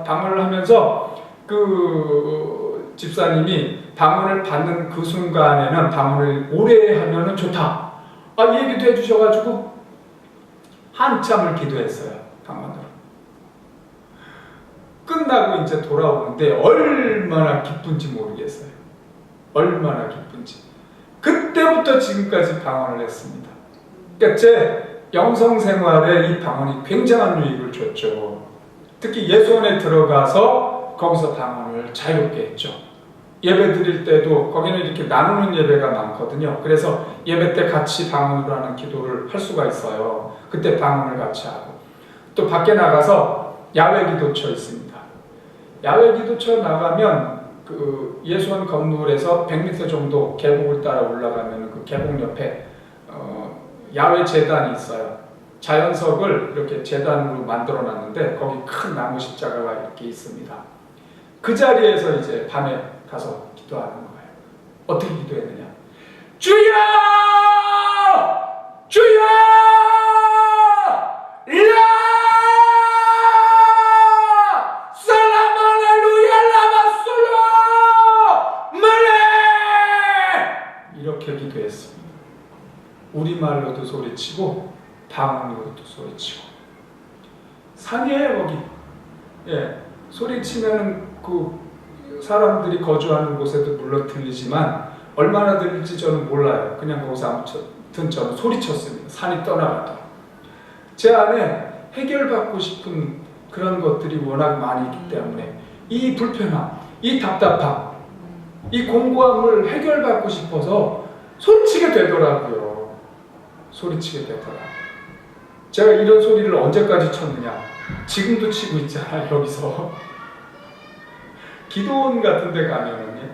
방언을 하면서 그 집사님이 방언을 받는 그 순간에는 방언을 오래 하면은 좋다. 이 얘기도 해주셔가지고 한참을 기도했어요. 방언으로. 끝나고 이제 돌아오는데 얼마나 기쁜지 모르겠어요. 얼마나 기쁜지. 그때부터 지금까지 방언을 했습니다. 그러니까 제 영성 생활에 이 방언이 굉장한 유익을 줬죠. 특히 예수원에 들어가서 거기서 방언을 자유롭게 했죠. 예배 드릴 때도 거기는 이렇게 나누는 예배가 많거든요. 그래서 예배 때 같이 방언으로 하는 기도를 할 수가 있어요. 그때 방언을 같이 하고 또 밖에 나가서 야외 기도처 있습니다. 야외 기도처 나가면 그 예수원 건물에서 100m 정도 계곡을 따라 올라가면 그 계곡 옆에 야외 제단이 있어요. 자연석을 이렇게 제단으로 만들어 놨는데 거기 큰 나무 십자가가 이렇게 있습니다. 그 자리에서 이제 밤에 가서 기도하는 거예요. 어떻게 기도했느냐? 주여! 주여! 라! 살람 할렐루야 라바솔로! 말레! 이렇게 기도했습니다. 우리말로도 소리치고 방언으로도 소리치고 산이에요 거기. 예, 소리치면 그 사람들이 거주하는 곳에도 물론 들리지만 얼마나 들릴지 저는 몰라요. 그냥 거기서 아무튼 저는 소리쳤습니다. 산이 떠나가도. 제 안에 해결받고 싶은 그런 것들이 워낙 많이 있기 때문에 이 불편함, 이 답답함, 이 공고함을 해결받고 싶어서 소리치게 되더라고요. 소리치게 되더라고요. 제가 이런 소리를 언제까지 쳤느냐? 지금도 치고 있잖아요. 여기서 기도원 같은 데 가면은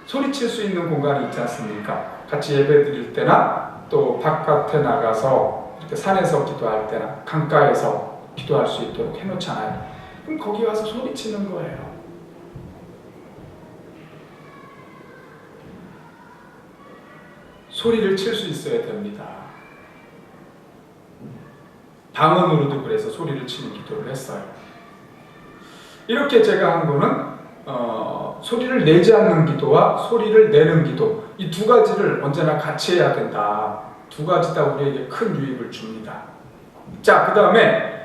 소리칠 수 있는 공간이 있지 않습니까? 같이 예배 드릴 때나 또 바깥에 나가서 이렇게 산에서 기도할 때나 강가에서 기도할 수 있도록 해놓잖아요. 그럼 거기 와서 소리치는 거예요. 소리를 칠 수 있어야 됩니다. 방언으로도 그래서 소리를 치는 기도를 했어요. 이렇게 제가 한 거는 소리를 내지 않는 기도와 소리를 내는 기도, 이 두 가지를 언제나 같이 해야 된다. 두 가지 다 우리에게 큰 유익을 줍니다. 자, 그 다음에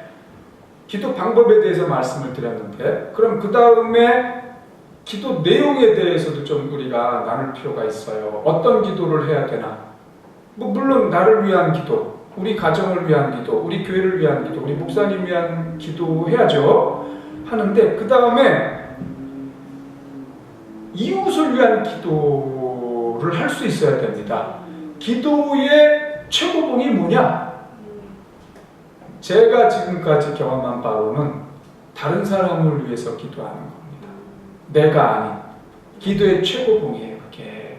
기도 방법에 대해서 말씀을 드렸는데, 그럼 그 다음에 기도 내용에 대해서도 좀 우리가 나눌 필요가 있어요. 어떤 기도를 해야 되나? 물론 나를 위한 기도, 우리 가정을 위한 기도, 우리 교회를 위한 기도, 우리 목사님 위한 기도 해야죠. 하는데 그 다음에 이웃을 위한 기도를 할 수 있어야 됩니다. 기도의 최고봉이 뭐냐? 제가 지금까지 경험한 바로는 다른 사람을 위해서 기도하는 겁니다. 내가 아닌 기도의 최고봉이에요. 그게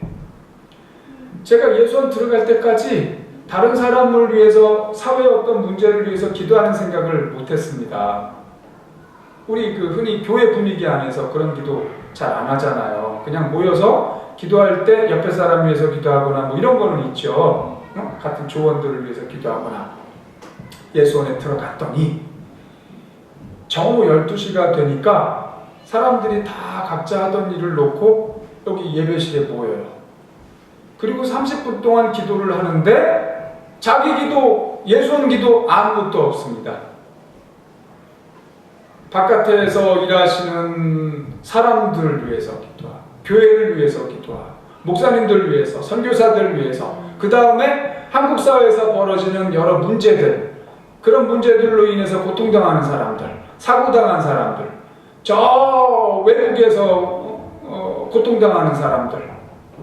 제가 예수원 들어갈 때까지 다른 사람을 위해서, 사회의 어떤 문제를 위해서 기도하는 생각을 못했습니다. 우리 흔히 교회 분위기 안에서 그런 기도 잘 안 하잖아요. 그냥 모여서 기도할 때 옆에 사람 위해서 기도하거나 뭐 이런 거는 있죠. 같은 조원들을 위해서 기도하거나. 예수원에 들어갔더니 정오 12시가 되니까 사람들이 다 각자 하던 일을 놓고 여기 예배실에 모여요. 그리고 30분 동안 기도를 하는데 자기 기도, 예수원 기도 아무것도 없습니다. 바깥에서 일하시는 사람들을 위해서 기도하고, 교회를 위해서 기도하고, 목사님들을 위해서, 선교사들을 위해서, 그 다음에 한국 사회에서 벌어지는 여러 문제들, 그런 문제들로 인해서 고통당하는 사람들, 사고당한 사람들, 저 외국에서 고통당하는 사람들,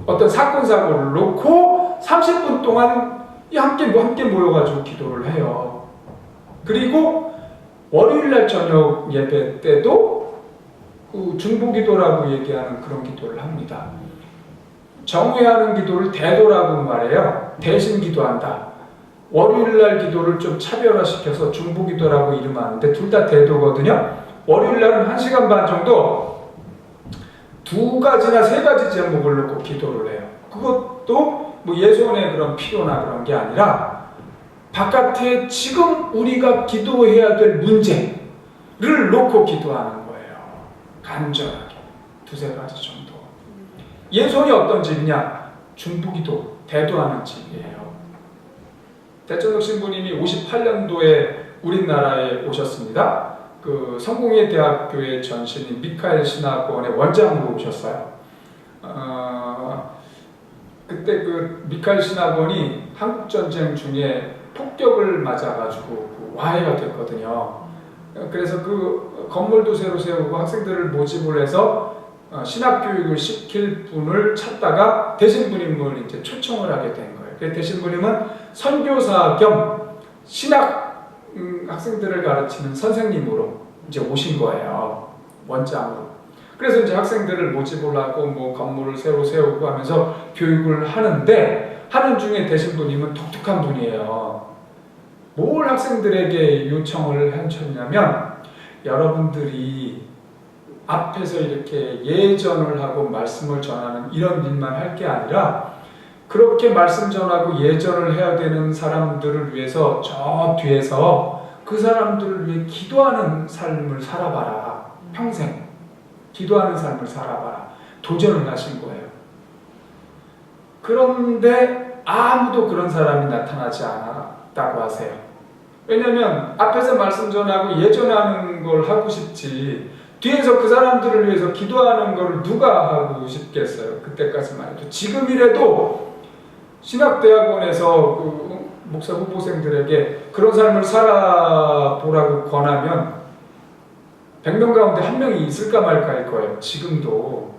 어떤 사건 사고를 놓고 30분 동안 함께 모여가지고 기도를 해요. 그리고 월요일날 저녁 예배 때도 중보기도라고 얘기하는 그런 기도를 합니다. 정회하는 기도를 대도라고 말해요. 대신 기도한다. 월요일날 기도를 좀 차별화시켜서 중보기도라고 이름하는데 둘 다 대도거든요. 월요일날은 1시간 반 정도 2가지나 3가지 제목을 놓고 기도를 해요. 그것도 뭐 예수원의 그런 필요나 그런 게 아니라 바깥에 지금 우리가 기도해야 될 문제를 놓고 기도하는 거예요. 간절하게 2-3가지 정도. 예수원이 어떤 집이냐? 중보기도, 대도하는 집이에요. 대천덕 신부님이 58년도에 우리나라에 오셨습니다. 성공회 대학교의 전신인 미카엘 신학원의 원장으로 오셨어요. 그때 미카엘 신학원이 한국전쟁 중에 폭격을 맞아가지고 와해가 됐거든요. 그래서 그 건물도 새로 세우고 학생들을 모집을 해서 신학교육을 시킬 분을 찾다가 대신부님을 이제 초청을 하게 된 거예요. 그래서 대신부님은 선교사 겸 신학 학생들을 가르치는 선생님으로 이제 오신 거예요. 원장으로. 그래서 이제 학생들을 모집을 하고 뭐 건물을 새로 세우고 하면서 교육을 하는 중에 대신부님은 독특한 분이에요. 뭘 학생들에게 요청을 하셨냐면, 여러분들이 앞에서 이렇게 예전을 하고 말씀을 전하는 이런 일만 할 게 아니라 그렇게 말씀 전하고 예전을 해야 되는 사람들을 위해서 저 뒤에서 그 사람들을 위해 기도하는 삶을 살아봐라. 평생 기도하는 삶을 살아봐라. 도전을 하신 거예요. 그런데 아무도 그런 사람이 나타나지 않았다고 하세요. 왜냐면 앞에서 말씀 전하고 예전하는 걸 하고 싶지 뒤에서 그 사람들을 위해서 기도하는 걸 누가 하고 싶겠어요. 그때까지만 해도. 지금이라도 신학대학원에서 목사 후보생들에게 그런 삶을 살아보라고 권하면 100명 가운데 1명이 있을까 말까일 거예요. 지금도.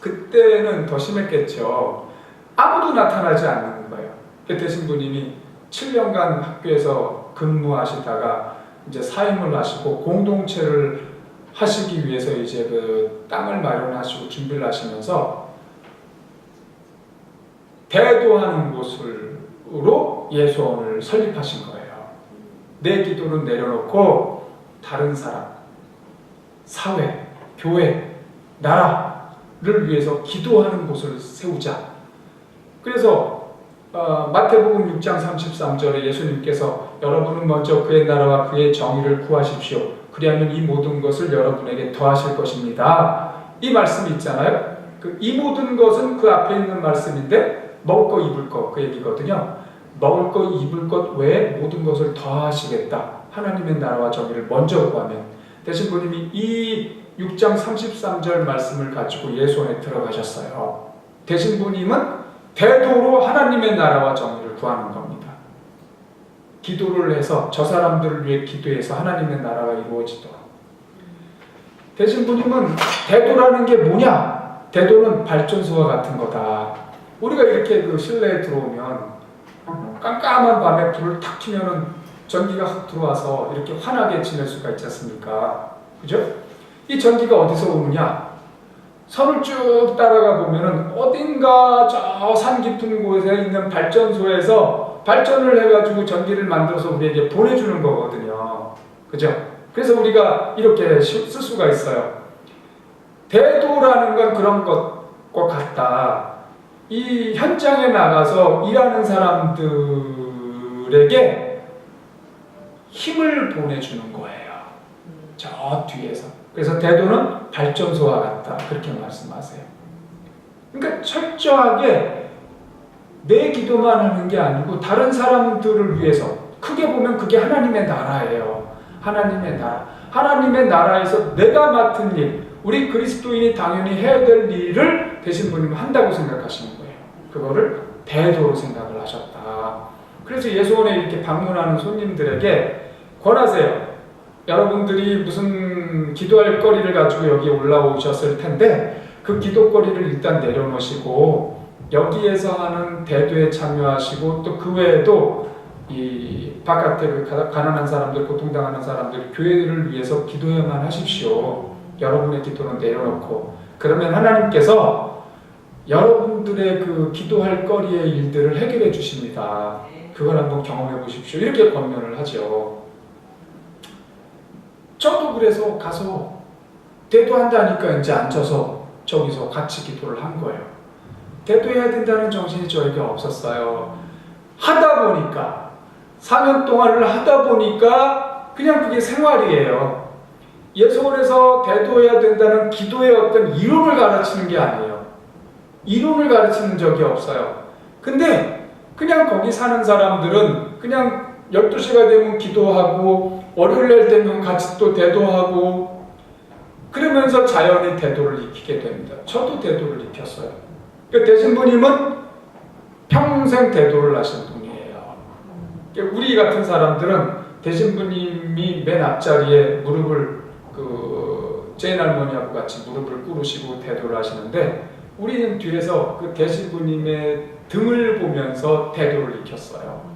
그때는 더 심했겠죠. 아무도 나타나지 않는 거예요. 대신부님이 7년간 학교에서 근무하시다가 이제 사임을 하시고 공동체를 하시기 위해서 이제 그 땅을 마련하시고 준비를 하시면서 대도하는 곳으로 예수원을 설립하신 거예요. 내 기도는 내려놓고 다른 사람, 사회, 교회, 나라를 위해서 기도하는 곳을 세우자. 그래서 마태복음 6장 33절에 예수님께서 여러분은 먼저 그의 나라와 그의 정의를 구하십시오. 그리하면 이 모든 것을 여러분에게 더하실 것입니다. 이 말씀이 있잖아요. 이 모든 것은 그 앞에 있는 말씀인데 먹을 거 입을 거 그 얘기거든요. 먹을 거 입을 것 외에 모든 것을 더하시겠다. 하나님의 나라와 정의를 먼저 구하면. 대신부님이 이 6장 33절 말씀을 가지고 예수원에 들어가셨어요. 대신부님은 대도로 하나님의 나라와 정의를 구하는 겁니다. 기도를 해서 저 사람들을 위해 기도해서 하나님의 나라가 이루어지도록. 대신부님은 대도라는 게 뭐냐? 대도는 발전소와 같은 거다. 우리가 이렇게 그 실내에 들어오면 깜깜한 밤에 불을 탁 켜면은 전기가 확 들어와서 이렇게 환하게 지낼 수가 있지 않습니까? 그죠? 이 전기가 어디서 오느냐? 선을 쭉 따라가 보면은 어딘가 저 산 깊은 곳에 있는 발전소에서 발전을 해가지고 전기를 만들어서 우리에게 보내주는 거거든요. 그죠? 그래서 우리가 이렇게 쓸 수가 있어요. 대도라는 건 그런 것과 같다. 이 현장에 나가서 일하는 사람들에게 힘을 보내주는 거예요. 저 뒤에서. 그래서 대도는 발전소와 같다. 그렇게 말씀하세요. 그러니까 철저하게 내 기도만 하는 게 아니고 다른 사람들을 위해서, 크게 보면 그게 하나님의 나라예요. 하나님의 나라. 하나님의 나라에서 내가 맡은 일, 우리 그리스도인이 당연히 해야 될 일을 대신부님은 한다고 생각하시는 거예요. 그거를 대도로 생각을 하셨다. 그래서 예수원에 이렇게 방문하는 손님들에게 권하세요. 여러분들이 무슨 기도할 거리를 가지고 여기 올라오셨을 텐데 그 기도거리를 일단 내려놓으시고 여기에서 하는 대도에 참여하시고 또 그 외에도 이 바깥에 그 가난한 사람들, 고통당하는 사람들, 교회를 위해서 기도해만 하십시오. 여러분의 기도는 내려놓고. 그러면 하나님께서 여러분들의 그 기도할 거리의 일들을 해결해 주십니다. 그걸 한번 경험해 보십시오. 이렇게 권면을 하죠. 저도 그래서 가서 대도한다니까 이제 앉아서 저기서 같이 기도를 한 거예요. 대도해야 된다는 정신이 저에게 없었어요. 하다 보니까, 4년 동안을 하다 보니까 그냥 그게 생활이에요. 예수원에서 대도해야 된다는 기도의 어떤 이론을 가르치는 게 아니에요. 이론을 가르치는 적이 없어요. 근데 그냥 거기 사는 사람들은 그냥 12시가 되면 기도하고 월요일날 되면 같이 또 대도하고 그러면서 자연히 대도를 익히게 됩니다. 저도 대도를 익혔어요. 대신부님은 평생 대도를 하신 분이에요. 우리 같은 사람들은 대신부님이 맨 앞자리에 무릎을 제인 할머니하고 같이 무릎을 꿇으시고 대도를 하시는데 우리는 뒤에서 그 대신부님의 등을 보면서 대도를 익혔어요.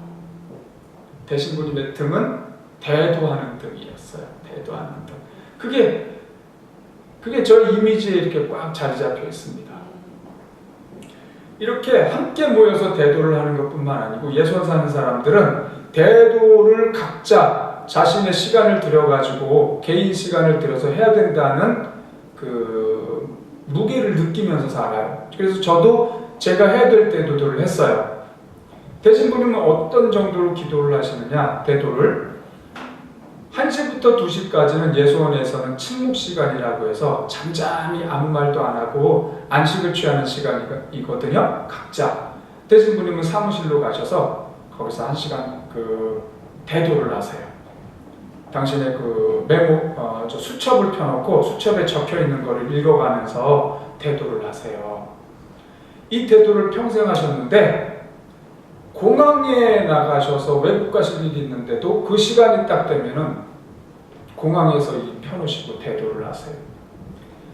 대신부님의 등은 대도하는 등이었어요. 대도하는 등. 그게 저 이미지에 이렇게 꽉 자리 잡혀 있습니다. 이렇게 함께 모여서 대도를 하는 것뿐만 아니고 예수원 사는 사람들은 대도를 각자 자신의 시간을 들여가지고 개인 시간을 들여서 해야 된다는 그 무게를 느끼면서 살아요. 그래서 저도 제가 해야 될 대도를 했어요. 대신부님은 어떤 정도로 기도를 하시느냐, 대도를 1시부터 2시까지는 예수원에서는 침묵 시간이라고 해서 잠잠히 아무 말도 안 하고 안식을 취하는 시간이거든요. 각자. 대신부님은 사무실로 가셔서 거기서 1시간 대도를 하세요. 당신의 메모, 수첩을 펴놓고 수첩에 적혀 있는 거를 읽어가면서 대도를 하세요. 이 대도를 평생 하셨는데 공항에 나가셔서 외국 가실 일이 있는데도 그 시간이 딱 되면은 공항에서 펴놓으시고 대도를 하세요.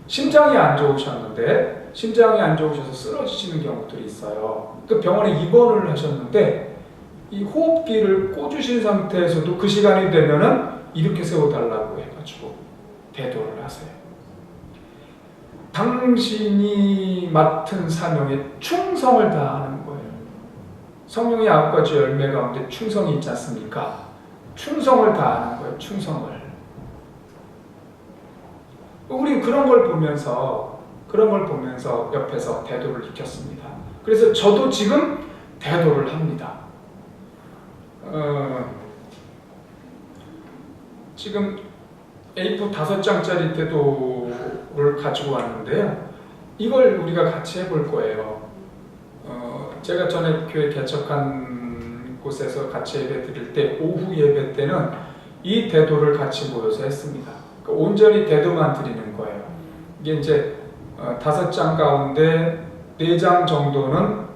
심장이 안 좋으셨는데 심장이 안 좋으셔서 쓰러지시는 경우들이 있어요. 또 병원에 입원을 하셨는데 이 호흡기를 꽂으신 상태에서도 그 시간이 되면은 이렇게 세워달라고 해가지고 대도를 하세요. 당신이 맡은 사명에 충성을 다하는 거예요. 성령의 9가지 열매 가운데 충성이 있지 않습니까? 충성을 다하는 거예요. 충성을. 우린 그런 걸 보면서 옆에서 대도를 익혔습니다. 그래서 저도 지금 대도를 합니다. 지금 A4 5장짜리 대도를 가지고 왔는데요. 이걸 우리가 같이 해볼 거예요. 제가 전에 교회 개척한 곳에서 같이 예배 드릴 때 오후 예배 때는 이 대도를 같이 모여서 했습니다. 그러니까 온전히 대도만 드리는 거예요. 이게 이제 5장 가운데 4장 정도는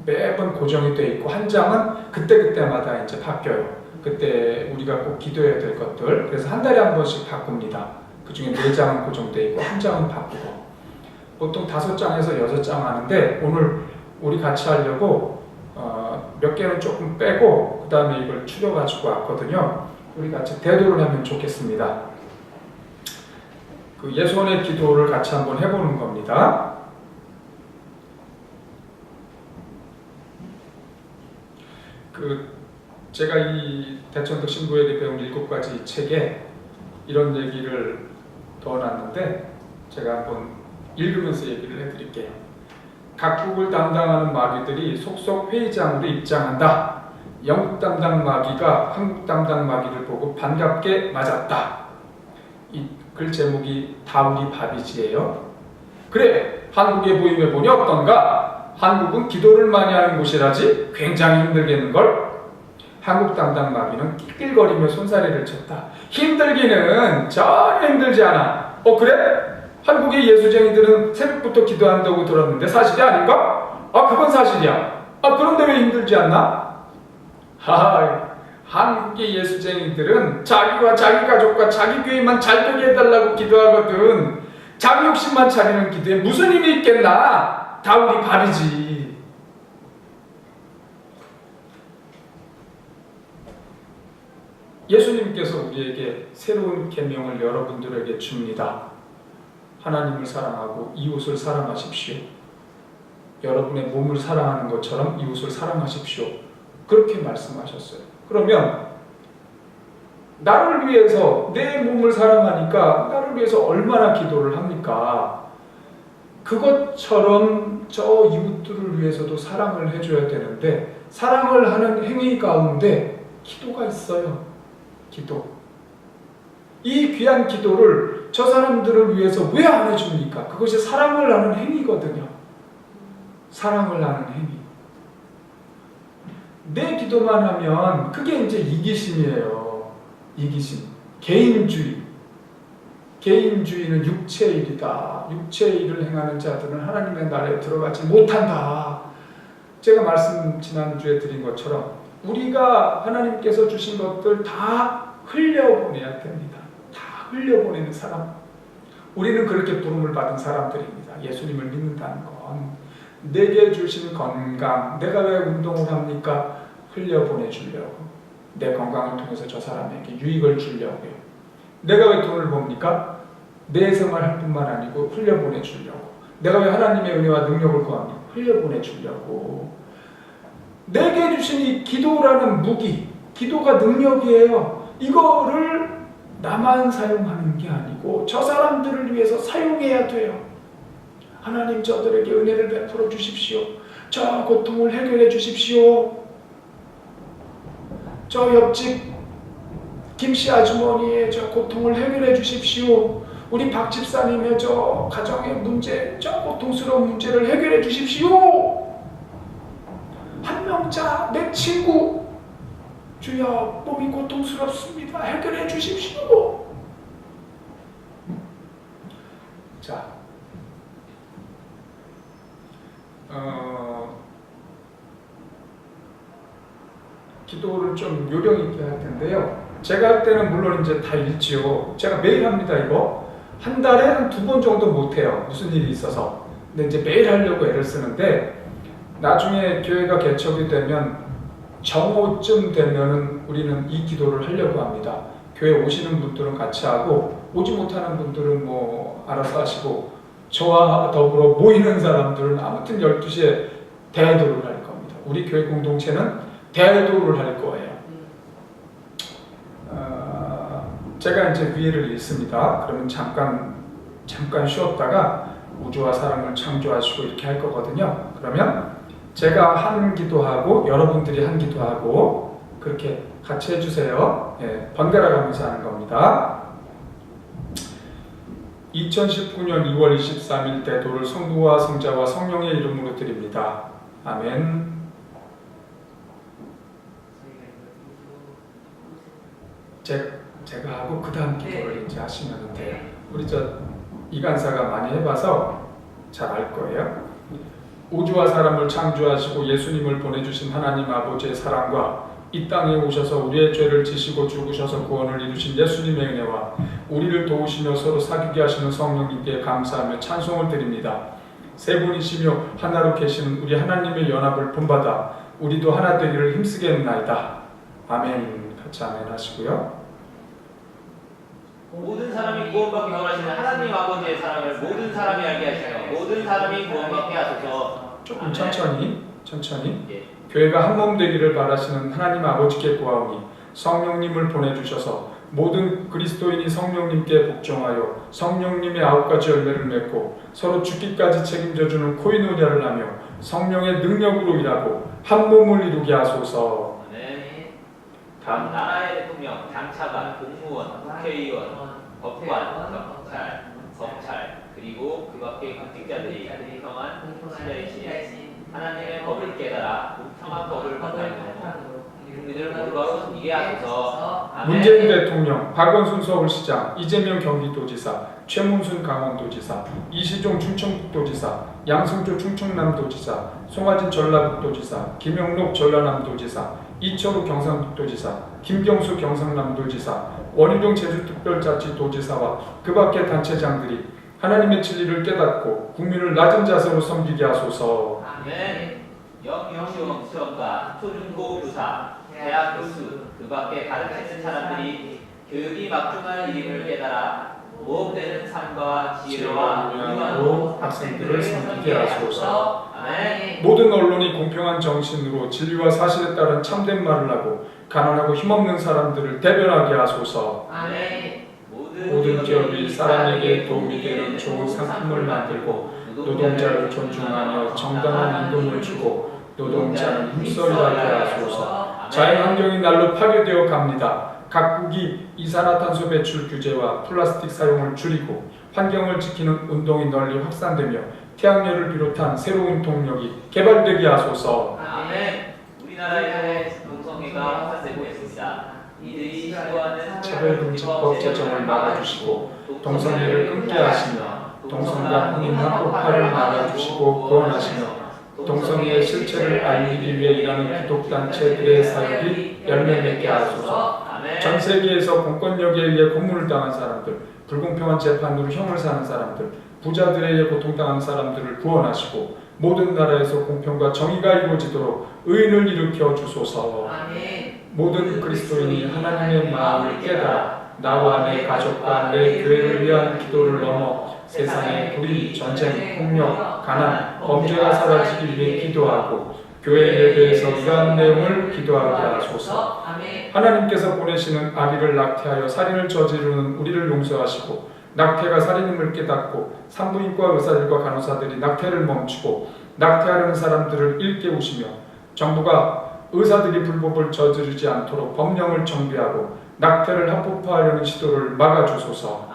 매번 고정이 돼 있고 한 장은 그때그때마다 이제 바뀌어요. 그때 우리가 꼭 기도해야 될 것들. 그래서 한 달에 한 번씩 바꿉니다. 그 중에 4장은 고정돼 있고 한 장은 바꾸고. 보통 5장에서 6장 하는데 오늘 우리 같이 하려고 몇 개는 조금 빼고 그 다음에 이걸 추려가지고 왔거든요. 우리 같이 대도를 하면 좋겠습니다. 그 예손의 기도를 같이 한번 해보는 겁니다. 제가 이 대천덕 신부에게 배운 7가지 책에 이런 얘기를 넣어놨는데 제가 한번 읽으면서 얘기를 해드릴게요. 각국을 담당하는 마귀들이 속속 회의장으로 입장한다. 영국 담당 마귀가 한국 담당 마귀를 보고 반갑게 맞았다. 이 글 제목이 다우리 바비지예요. 그래, 한국의 모임에 보니 어떤가? 한국은 기도를 많이 하는 곳이라지 굉장히 힘들겠는걸? 한국 담당 마귀는 낄낄거리며 손사래를 쳤다. 힘들기는 전혀 힘들지 않아. 그래? 한국의 예수쟁이들은 새벽부터 기도한다고 들었는데 사실이 아닌가? 그건 사실이야. 그런데 왜 힘들지 않나? 한국의 예수쟁이들은 자기와 자기 가족과 자기 교회만 잘 되게 해달라고 기도하거든. 자기 욕심만 차리는 기도에 무슨 힘이 있겠나? 다우리 바비지. 예수님께서 우리에게 새로운 계명을 여러분들에게 줍니다. 하나님을 사랑하고 이웃을 사랑하십시오. 여러분의 몸을 사랑하는 것처럼 이웃을 사랑하십시오. 그렇게 말씀하셨어요. 그러면 나를 위해서 내 몸을 사랑하니까 나를 위해서 얼마나 기도를 합니까? 그것처럼 저 이웃들을 위해서도 사랑을 해줘야 되는데 사랑을 하는 행위 가운데 기도가 있어요. 기도. 이 귀한 기도를 저 사람들을 위해서 왜 안 해줍니까? 그것이 사랑을 하는 행위거든요. 사랑을 하는 행위. 내 기도만 하면 그게 이제 이기심이에요. 이기심. 개인주의. 개인주의는 육체의 일이다. 육체의 일을 행하는 자들은 하나님의 나라에 들어가지 못한다. 제가 지난주에 드린 것처럼 우리가 하나님께서 주신 것들 다 흘려보내야 됩니다. 다 흘려보내는 사람. 우리는 그렇게 부름을 받은 사람들입니다. 예수님을 믿는다는 건 내게 주신 건강, 내가 왜 운동을 합니까? 흘려보내주려고. 내 건강을 통해서 저 사람에게 유익을 주려고요. 내가 왜 돈을 봅니까? 내 생활할 뿐만 아니고 흘려보내주려고. 내가 왜 하나님의 은혜와 능력을 구합니까? 흘려보내주려고. 내게 주신 이 기도라는 무기, 기도가 능력이에요. 이거를 나만 사용하는 게 아니고 저 사람들을 위해서 사용해야 돼요. 하나님 저들에게 은혜를 베풀어 주십시오. 저 고통을 해결해 주십시오. 저 옆집 김씨 아주머니의 저 고통을 해결해 주십시오. 우리 박 집사님의 저 가정의 문제, 저 고통스러운 문제를 해결해 주십시오. 한 명자 내 친구 주여 몸이 고통스럽습니다. 해결해 주십시오. 자, 기도를 좀 요령 있게 할 텐데요. 제가 할 때는 물론 이제 다 읽지요. 제가 매일 합니다. 이거 한 달에 한 2번 정도 못 해요. 무슨 일이 있어서. 근데 이제 매일 하려고 애를 쓰는데 나중에 교회가 개척이 되면 정오쯤 되면은 우리는 이 기도를 하려고 합니다. 교회 오시는 분들은 같이 하고 오지 못하는 분들은 뭐 알아서 하시고 저와 더불어 모이는 사람들은 아무튼 12시에 대도를 할 겁니다. 우리 교회 공동체는 대도를 할 거예요. 제가 이제 위해를 읽습니다. 그러면 잠깐 쉬었다가 우주와 사람을 창조하시고 이렇게 할 거거든요. 그러면 제가 한 기도하고 여러분들이 한 기도하고 그렇게 같이 해주세요. 예, 번갈아 가면서 하는 겁니다. 2019년 2월 23일 대도를 성부와 성자와 성령의 이름으로 드립니다. 아멘. 제가 하고 그 다음 기도를 이제 하시면 돼요. 우리 이간사가 많이 해봐서 잘 알 거예요. 우주와 사람을 창조하시고 예수님을 보내주신 하나님 아버지의 사랑과 이 땅에 오셔서 우리의 죄를 지시고 죽으셔서 구원을 이루신 예수님의 은혜와 우리를 도우시며 서로 사귀게 하시는 성령님께 감사하며 찬송을 드립니다. 세 분이시며 하나로 계시는 우리 하나님의 연합을 본받아 우리도 하나 되기를 힘쓰겠나이다. 아멘. 같이 아멘 하시고요. 모든 사람이 구원받기 원하시는 하나님 아버지의 사랑을 모든 사람이 알게 하시며 모든 사람이 구원받게 하소서. 조금 천천히 예. 교회가 한 몸 되기를 바라시는 하나님 아버지께 구하오니 성령님을 보내주셔서 모든 그리스도인이 성령님께 복종하여 성령님의 9가지 열매를 맺고 서로 죽기까지 책임져주는 코이노니아를 하며 성령의 능력으로 일하고 한 몸을 이루게 하소서. 네. 다음 나라의 대통령, 장차관, 공무원, 국회의원, 법관, 검찰 그리고 그 밖의 공직자들이 공평한 신자이신 하나님의 법을 깨달아 공평한 법을 받아내고 국민을 모두가 섬기게 하소서. 아멘. 문재인 대통령, 박원순 서울시장, 이재명 경기도지사, 최문순 강원도지사, 이시종 충청북도지사, 양승조 충청남도지사, 송하진 전라북도지사, 김영록 전라남도지사, 이철우 경상북도지사, 김경수 경상남도지사, 원희룡 제주특별자치도지사와 그 밖의 단체장들이 하나님의 진리를 깨닫고 국민을 낮은 자세로 섬기게 하소서. 아멘. 영시험 수험가, 초중고 교사, 대학 교수, 그 밖에 가르치는 사람들이 교육이 막중한 일임을 깨달아 모험되는 삶과 지혜와 유능함으로 학생들을 섬기게 하소서. 아멘. 모든 언론이 공평한 정신으로 진리와 사실에 따른 참된 말을 하고 가난하고 힘없는 사람들을 대변하게 하소서. 아멘. 모든 기업이 사람에게 도움이 되는 좋은 상품을 만들고 노동자를 존중하며 정당한 임금을 주고 노동자는 힘써 일하게 하소서. 자연환경이 날로 파괴되어 갑니다. 각국이 이산화탄소 배출 규제와 플라스틱 사용을 줄이고 환경을 지키는 운동이 널리 확산되며 태양열을 비롯한 새로운 동력이 개발되게 하소서. 아멘. 우리나라에서 동성애가 확산되고 있습니다. 이들이 시도하는 차별금지법 제정을 막아주시고 동성애를 끊게 하시며 동성간 혼인 합법화를 막아주시고 구원하시며 동성애의 실체를 알리기 위해 일하는 기독단체들의 사역이 열매 맺게 하소서. 전 세계에서 공권력에 의해 고문을 당한 사람들, 불공평한 재판으로 형을 사는 사람들, 부자들에 의해 고통당하는 사람들을 구원하시고 모든 나라에서 공평과 정의가 이루어지도록 의인을 일으켜 주소서. 모든 그리스도인이 하나님의 마음을 깨달아 나와 내 가족과 내 교회를 위한 기도를 넘어 세상의 불의, 전쟁, 폭력, 가난, 범죄가 사라지기 위해 기도하고 교회 예배에서 이러한 내용을 기도하게 하소서. 하나님께서 보내시는 아비를 낙태하여 살인을 저지르는 우리를 용서하시고 낙태가 살인임을 깨닫고 산부인과 의사들과 간호사들이 낙태를 멈추고 낙태하려는 사람들을 일깨우시며 정부가 의사들이 불법을 저지르지 않도록 법령을 정비하고 낙태를 합법화하려는 시도를 막아주소서.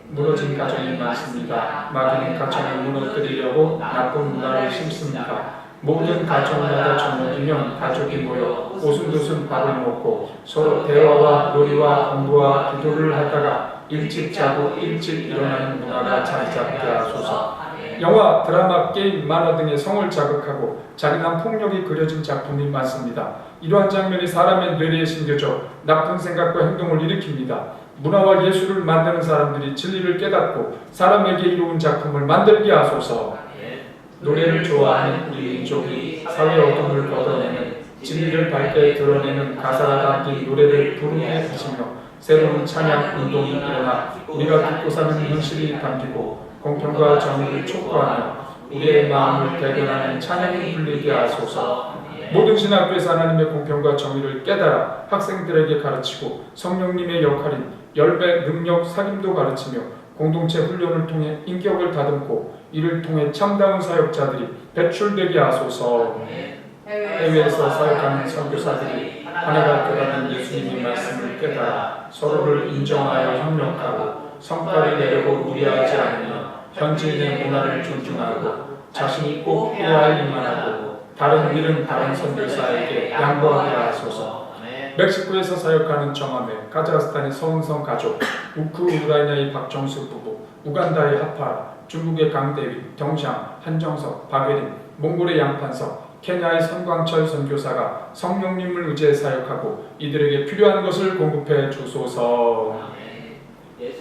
무너진 가정이 많습니다. 마귀는 가정을 무너뜨리려고 나쁜 문화를 심습니다. 모든 가정마다 저녁이면 가족이 모여 오순도순 밥을 먹고 서로 대화와 놀이와 공부와 기도를 하다가 일찍 자고 일찍 일어나는 문화가 자리 잡게 하소서. 영화, 드라마, 게임, 만화 등의 성을 자극하고 잔인한 폭력이 그려진 작품이 많습니다. 이러한 장면이 사람의 뇌리에 심겨져 나쁜 생각과 행동을 일으킵니다. 문화와 예술을 만드는 사람들이 진리를 깨닫고 사람에게 이로운 작품을 만들게 하소서. 노래를 좋아하는 우리 민족이 사회 어둠을 걷어내는 진리를 밝게 드러내는 가사가 담긴 노래를 부르게 하시며 새로운 찬양 운동이 일어나 우리가 듣고 사는 현실이 담기고 공평과 정의를 촉구하며 우리의 마음을 대변하는 찬양이 불리게 하소서. 모든 신학교에서 하나님의 공평과 정의를 깨달아 학생들에게 가르치고 성령님의 역할인 열매, 능력, 사귐도 가르치며 공동체 훈련을 통해 인격을 다듬고 이를 통해 참다운 사역자들이 배출되게 하소서. 해외에서 사역하는 선교사들이 하나가 되라는 예수님의 말씀을 깨달아 서로를 인정하여 협력하고 성과를 내려고 무리하지 않으며 현지인의 문화를 존중하고 자신이 꼭 해야 할 일만 하고 다른 일은 다른 선교사에게 양보하게 하소서. 멕시코에서 사역하는 정함회, 카자흐스탄의 서은성 가족, 우크라이나의 박정수 부부, 우간다의 하파라, 중국의 강대위, 정샹, 한정석, 박예린, 몽골의 양판석, 케냐의 선광철 선교사가 성령님을 의지해 사역하고 이들에게 필요한 것을 공급해 주소서.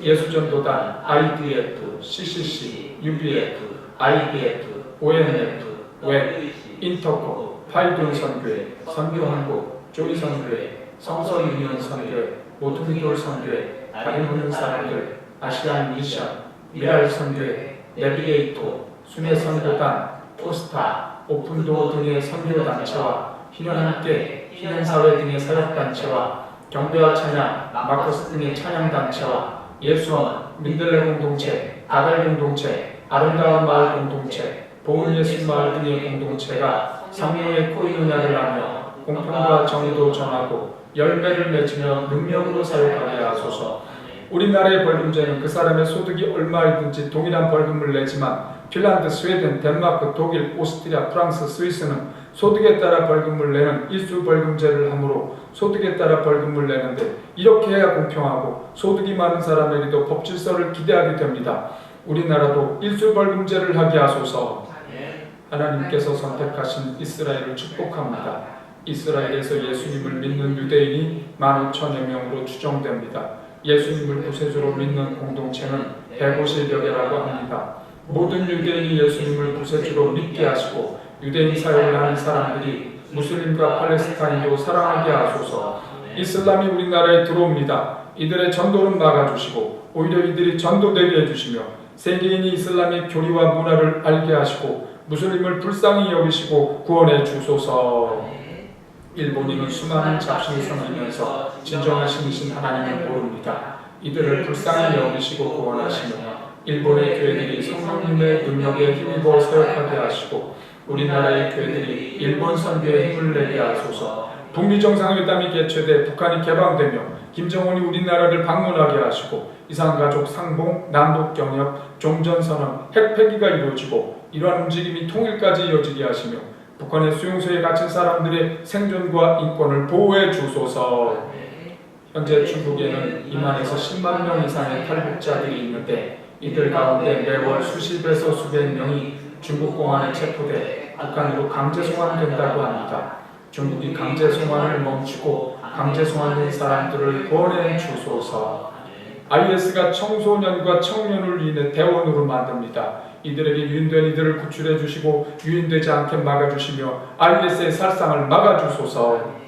예수전도단, IDF, CCC, UBF, IBF, ONF, 웹, 인터코, 파이돈 선교회, 선교한국, 조이 선교회, 성서유니온 선교회, 모퉁이돌 선교회, 다리 보는 사람들, 아시안 미션, 미랄 선교회, 내비게이토, 순회 선교단, 포스타, 오픈도 등의 선교단체와 희년함께, 희년사회 등의 사역단체와 경배와 찬양, 마커스 등의 찬양단체와 예수원, 민들레 공동체, 다달 공동체, 아름다운 마을 공동체, 보은예수 마을 등의 공동체가 성령의 코이누냐를 하며 공평과 정의도 전하고 열매를 맺으며 능력으로 사역하게 하소서. 우리나라의 벌금제는 그 사람의 소득이 얼마이든지 동일한 벌금을 내지만 핀란드, 스웨덴, 덴마크, 독일, 오스트리아, 프랑스, 스위스는 소득에 따라 벌금을 내는 일수 벌금제를 하므로 소득에 따라 벌금을 내는데 이렇게 해야 공평하고 소득이 많은 사람에게도 법질서를 기대하게 됩니다. 우리나라도 일수 벌금제를 하게 하소서. 하나님께서 선택하신 이스라엘을 축복합니다. 이스라엘에서 예수님을 믿는 유대인이 15,000여 명으로 추정됩니다. 예수님을 구세주로 믿는 공동체는 150여 개라고 합니다. 모든 유대인이 예수님을 구세주로 믿게 하시고 유대인 사역을 하는 사람들이 무슬림과 팔레스타인도 사랑하게 하소서. 이슬람이 우리나라에 들어옵니다. 이들의 전도는 막아주시고 오히려 이들이 전도되게 해주시며 세계인이 이슬람의 교리와 문화를 알게 하시고 무슬림을 불쌍히 여기시고 구원해 주소서. 일본인은 수많은 잡신을 섬기면서 진정하신 이신 하나님을 모릅니다. 이들을 불쌍히 여기시고 구원하시며 일본의 교회들이 성령님의 능력에 힘입어 사역하게 하시고 우리나라의 교회들이 일본 선교에 힘을 내게 하소서. 북미 정상회담이 개최돼 북한이 개방되며 김정은이 우리나라를 방문하게 하시고 이산가족 상봉, 남북 경협, 종전선언, 핵 폐기가 이루어지고 이러한 움직임이 통일까지 이어지게 하시며 북한의 수용소에 갇힌 사람들의 생존과 인권을 보호해 주소서. 현재 중국에는 2만에서 10만 명 이상의 탈북자들이 있는데 이들 가운데 매월 수십에서 수백 명이 중국 공안에 체포돼 북한으로 강제 송환된다고 합니다. 중국이 강제 송환을 멈추고 강제 송환된 사람들을 구원해 주소서. IS가 청소년과 청년을 인해 대원으로 만듭니다. 이들에게 유인된 이들을 구출해 주시고 유인되지 않게 막아주시며 IS의 살상을 막아주소서.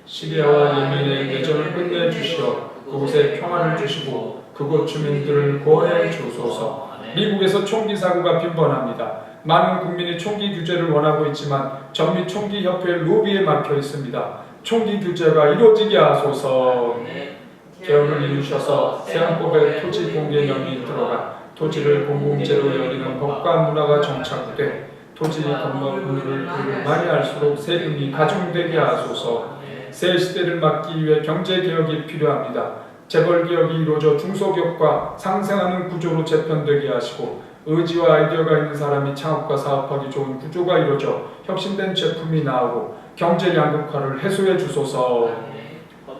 시리아와 예멘의 내전을 끝내주시어 그곳에 평화를 주시고 그곳 주민들을 구원해 주소서. 미국에서 총기 사고가 빈번합니다. 많은 국민이 총기 규제를 원하고 있지만 전미 총기 협회 로비에 막혀 있습니다. 총기 규제가 이루어지게 하소서. 개헌을 이루셔서 세헌법에 토지 공개 명이 들어가 토지를 공공재로 여기는 법과 문화가 정착돼 토지 건물을 많이 할수록 세금이 가중되게 하소서. 새 시대를 막기 위해 경제개혁이 필요합니다. 재벌개혁이 이루어져 중소기업과 상생하는 구조로 재편되게 하시고 의지와 아이디어가 있는 사람이 창업과 사업하기 좋은 구조가 이루어져 혁신된 제품이 나오고 경제 양극화를 해소해 주소서.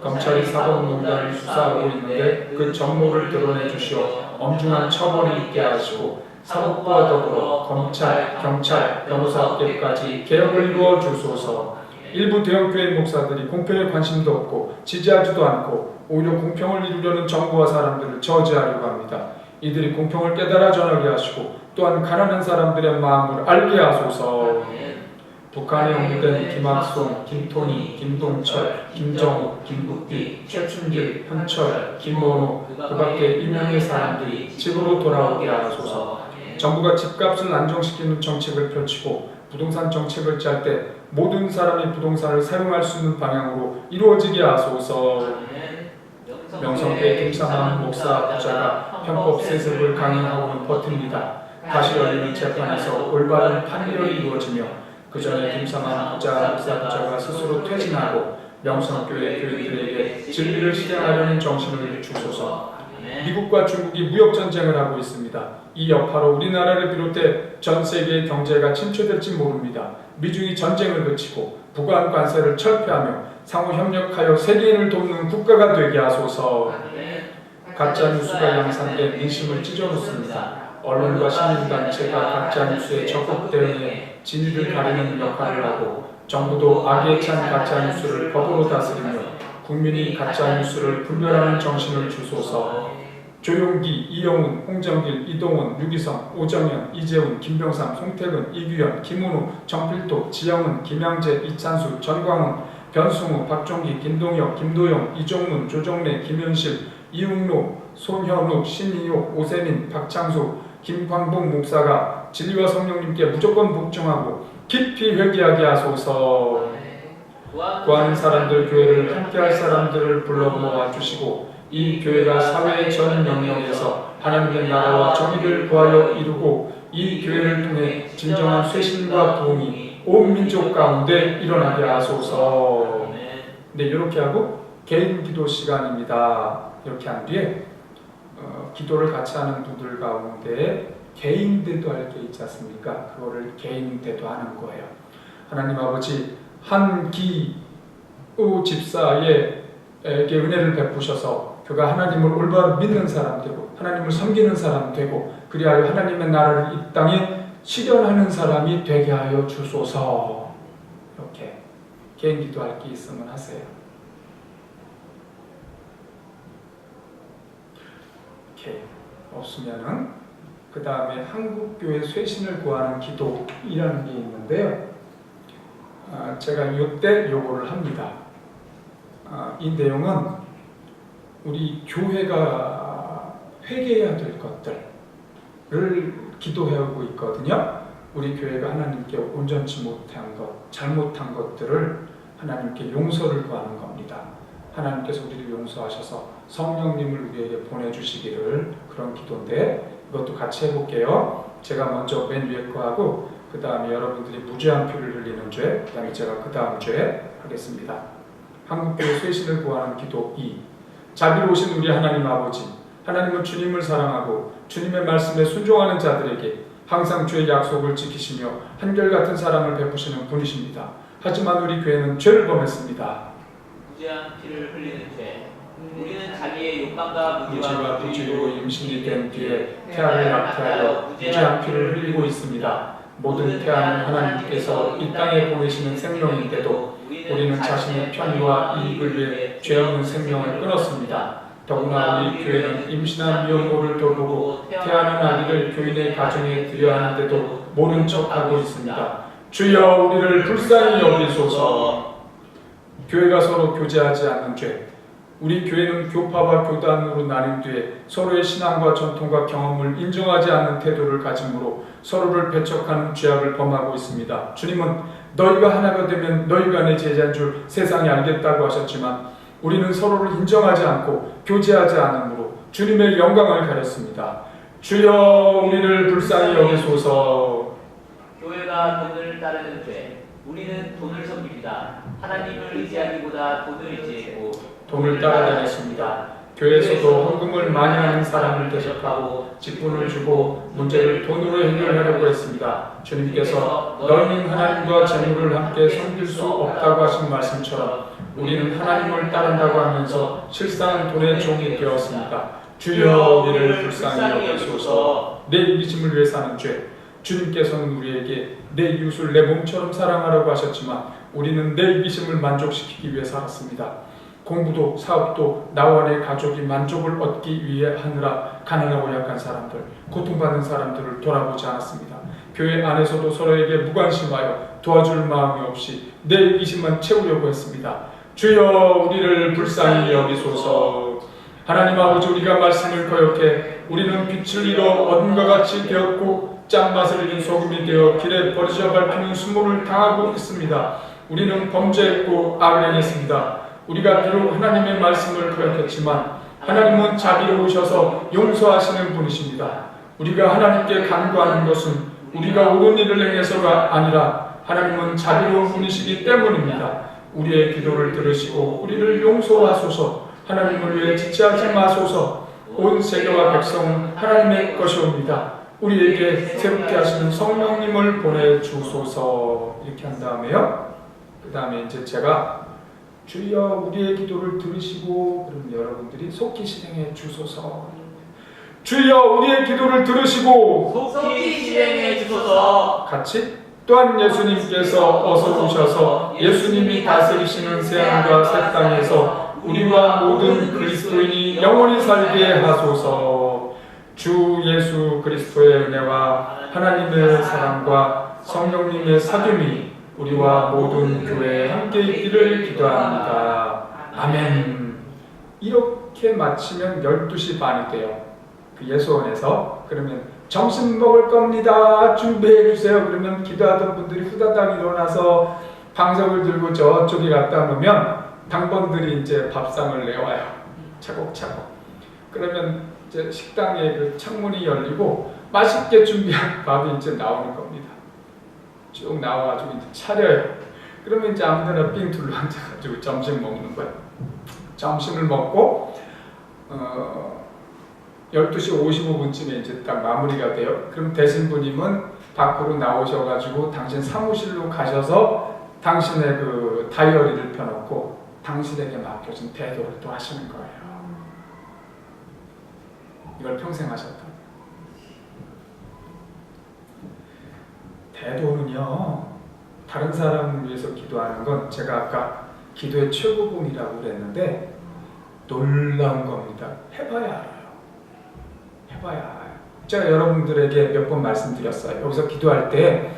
검찰이 사법농단을 수사하고 있는데 그 전모를 드러내 주시어 엄중한 처벌이 있게 하시고 사법부와 더불어 검찰, 경찰, 변호사업계까지 개혁을 이루어 주소서. 일부 대형교회 목사들이 공평에 관심도 없고 지지하지도 않고 오히려 공평을 이루려는 정부와 사람들을 저지하려고 합니다. 이들이 공평을 깨달아 전하게 하시고 또한 가난한 사람들의 마음을 알게 하소서. 북한에 영주된 김학송, 김토니, 김동철, 김정우, 김국기, 최춘길, 현철, 김원호 그 밖에 1명의 사람들이 집으로 돌아오게 하소서. 정부가 집값을 안정시키는 정책을 펼치고 부동산 정책을 짤 때 모든 사람이 부동산을 사용할 수 있는 방향으로 이루어지게 하소서. 명성교회 김상환 목사 부자가 편법 세습을 강행하고는 버팁니다. 다시 열리는 재판에서 올바른 판결이 이루어지며 그 전에 김상환 목사 부자가 스스로 퇴진하고 명성교회 교인들에게 진리를 실행하려는 정신을 주소서. 미국과 중국이 무역 전쟁을 하고 있습니다. 이 여파로 우리나라를 비롯해 전 세계의 경제가 침체될지 모릅니다. 미중이 전쟁을 그치고 북한 관세를 철폐하며 상호 협력하여 세계인을 돕는 국가가 되게 하소서. 가짜 뉴스가 양산돼 민심을 찢어놓습니다. 언론과 시민단체가 가짜 뉴스에 적극 대응해 진위를 가리는 역할을 하고 정부도 악에 찬 가짜 뉴스를 법으로 다스리며 국민이 가짜 뉴스를 분별하는 정신을 주소서. 조용기, 이영훈, 홍정길, 이동훈, 유기성, 오정현, 이재훈, 김병삼, 송태근, 이규현, 김은우, 정필도, 지영은, 김양재, 이찬수, 전광훈, 변승우, 박종기, 김동혁, 김도영, 이종문, 조정래, 김현실, 이웅로, 손현욱, 신이옥, 오세민, 박창수, 김광봉 목사가 진리와 성령님께 무조건 복종하고 깊이 회개하게 하소서. 구하는 사람들, 교회를 함께할 사람들을 불러 모아 주시고 이 교회가 사회의 전 영역에서 하나님의 나라와 정의를 구하여 이루고 이 교회를 통해 진정한 쇄신과 부흥이 온 민족 가운데 일어나게 하소서. 네, 이렇게 하고 개인 기도 시간입니다. 이렇게 한 뒤에 기도를 같이 하는 분들 가운데 개인 대도할 게 있지 않습니까? 그거를 개인 대도하는 거예요. 하나님 아버지, 한기우 집사에게 은혜를 베푸셔서 그가 하나님을 올바로 믿는 사람 되고 하나님을 섬기는 사람 되고 그리하여 하나님의 나라를 이 땅에 실현하는 사람이 되게 하여 주소서. 이렇게 개인 기도할 게 있으면 하세요. 이렇게 없으면은 그 다음에 한국교회 쇄신을 구하는 기도이라는 게 있는데요. 제가 이때 요거를 합니다. 이 내용은 우리 교회가 회개해야 될 것들을 기도해오고 있거든요. 우리 교회가 하나님께 온전치 못한 것, 잘못한 것들을 하나님께 용서를 구하는 겁니다. 하나님께서 우리를 용서하셔서 성령님을 우리에게 보내주시기를, 그런 기도인데 이것도 같이 해볼게요. 제가 먼저 맨 위에 거 하고 그 다음에 여러분들이 무죄한 피를 흘리는 죄, 그 다음에 제가 그 다음 죄 하겠습니다. 한국교회 쇄신을 구하는 기도 2. 자비로우신 우리 하나님 아버지, 하나님은 주님을 사랑하고 주님의 말씀에 순종하는 자들에게 항상 주의 약속을 지키시며 한결같은 사랑을 베푸시는 분이십니다. 하지만 우리 교회는 죄를 범했습니다. 무죄한 피를 흘리는 죄. 우리는 자기의 욕망과 무지와 부지로 임신이 된 뒤에 태아를 낙태하여 무죄한 피를 흘리고 있습니다. 모든 태아는 하나님께서 이 땅에 보내시는 생명인데도 우리는 자신의 편의와 이익을 위해 죄 없는 생명을 끊었습니다. 더구나 우리 교회는 임신한 미혼모를 돌보고 태어난 아기를 교인의 가정에 드려야 하는데도 모른 척하고 있습니다. 주여 우리를 불쌍히 여기소서. 교회가 서로 교제하지 않는 죄. 우리 교회는 교파와 교단으로 나뉜 뒤에 서로의 신앙과 전통과 경험을 인정하지 않는 태도를 가짐으로 서로를 배척하는 죄악을 범하고 있습니다. 주님은 너희가 하나가 되면 너희가 내 제자인 줄 세상이 알겠다고 하셨지만 우리는 서로를 인정하지 않고 교제하지 않으므로 주님의 영광을 가렸습니다. 주여 우리를 불쌍히 여기소서. 교회가 돈을 따르는 죄. 우리는 돈을 섬깁니다. 하나님을 의지하기보다 돈을 의지했고 돈을 따라다녔습니다. 교회에서도 헌금을 많이 하는 사람을 대접하고 직분을 주고 문제를 돈으로 해결하려고 했습니다. 주님께서 너희는 하나님과 재물을 함께 섬길 수 없다고 하신 말씀처럼 우리는 하나님을 따른다고 하면서 실상은 돈의 종이 되었습니다. 주여 우리를 불쌍히 여기소서. 내 이기심을 위해 사는 죄. 주님께서는 우리에게 내 이웃을 내 몸처럼 사랑하라고 하셨지만 우리는 내 이기심을 만족시키기 위해 살았습니다. 공부도 사업도 나와 내 가족이 만족을 얻기 위해 하느라 가난하고 약한 사람들, 고통받는 사람들을 돌아보지 않았습니다. 교회 안에서도 서로에게 무관심하여 도와줄 마음이 없이 내 이기심만 채우려고 했습니다. 주여 우리를 불쌍히 여기소서. 하나님 아버지, 우리가 말씀을 거역해 우리는 빛을 잃어 어둠과 같이 되었고 짠맛을 잃은 소금이 되어 길에 버리져 밟히는 수모를 당하고 있습니다. 우리는 범죄했고 악을 행했습니다. 우리가 비록 하나님의 말씀을 거역했지만 하나님은 자비로우셔서 용서하시는 분이십니다. 우리가 하나님께 간구하는 것은 우리가 옳은 일을 행해서가 아니라 하나님은 자비로운 분이시기 때문입니다. 우리의 기도를 들으시고 우리를 용서하소서. 하나님을 위해 지체하지 마소서. 온 세계와 백성은 하나님의 것이옵니다. 우리에게 새롭게 하시는 성령님을 보내주소서. 이렇게 한 다음에요. 그 다음에 이제 제가 주여 우리의 기도를 들으시고, 그럼 여러분들이 속히 실행해 주소서. 주여 우리의 기도를 들으시고 속히 실행해 주소서. 같이 또한 예수님께서 어서 오셔서 예수님이 다스리시는 세상과 새 땅에서 우리와 모든 그리스도인이 영원히 살게 하소서. 주 예수 그리스도의 은혜와 하나님의 사랑과 성령님의 사귐이 우리와 모든 교회에 함께 있기를 기도합니다. 아멘. 이렇게 마치면 12시 반이 돼요. 그 예수원에서. 그러면 점심 먹을 겁니다. 준비해 주세요. 그러면 기도하던 분들이 후다닥 일어나서 방석을 들고 저쪽에 갖다 놓으면 당번들이 이제 밥상을 내와요. 차곡차곡. 그러면 이제 식당의 그 창문이 열리고 맛있게 준비한 밥이 이제 나오는 겁니다. 쭉 나와가지고 이제 차려요. 그러면 이제 아무데나 삥 둘러 앉아가지고 점심 먹는 거예요. 점심을 먹고 12시 55분쯤에 이제 딱 마무리가 돼요. 그럼 대신부님은 밖으로 나오셔가지고 당신 사무실로 가셔서 당신의 그 다이어리를 펴놓고 당신에게 맡겨진 대도를 또 하시는 거예요. 이걸 평생 하셨다. 대도는요, 다른 사람을 위해서 기도하는 건 제가 아까 기도의 최고봉이라고 그랬는데 놀라운 겁니다. 해봐야 알아요. 해봐야 알아요. 제가 여러분들에게 몇 번 말씀드렸어요. 여기서 기도할 때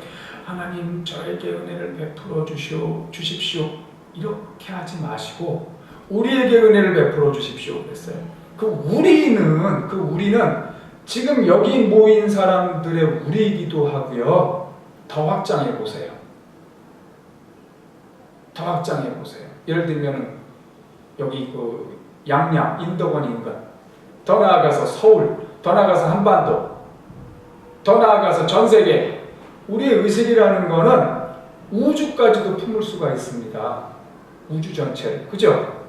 하나님 저에게 은혜를 베풀어 주십시오. 이렇게 하지 마시고 우리에게 은혜를 베풀어 주십시오 그랬어요. 그 우리는 지금 여기 모인 사람들의 우리이기도 하고요. 더 확장해 보세요. 더 확장해 보세요. 예를 들면 여기 그 양양, 인덕원 인근, 더 나아가서 서울, 더 나아가서 한반도, 더 나아가서 전 세계. 우리의 의식이라는 거는 우주까지도 품을 수가 있습니다. 우주 전체를. 그죠?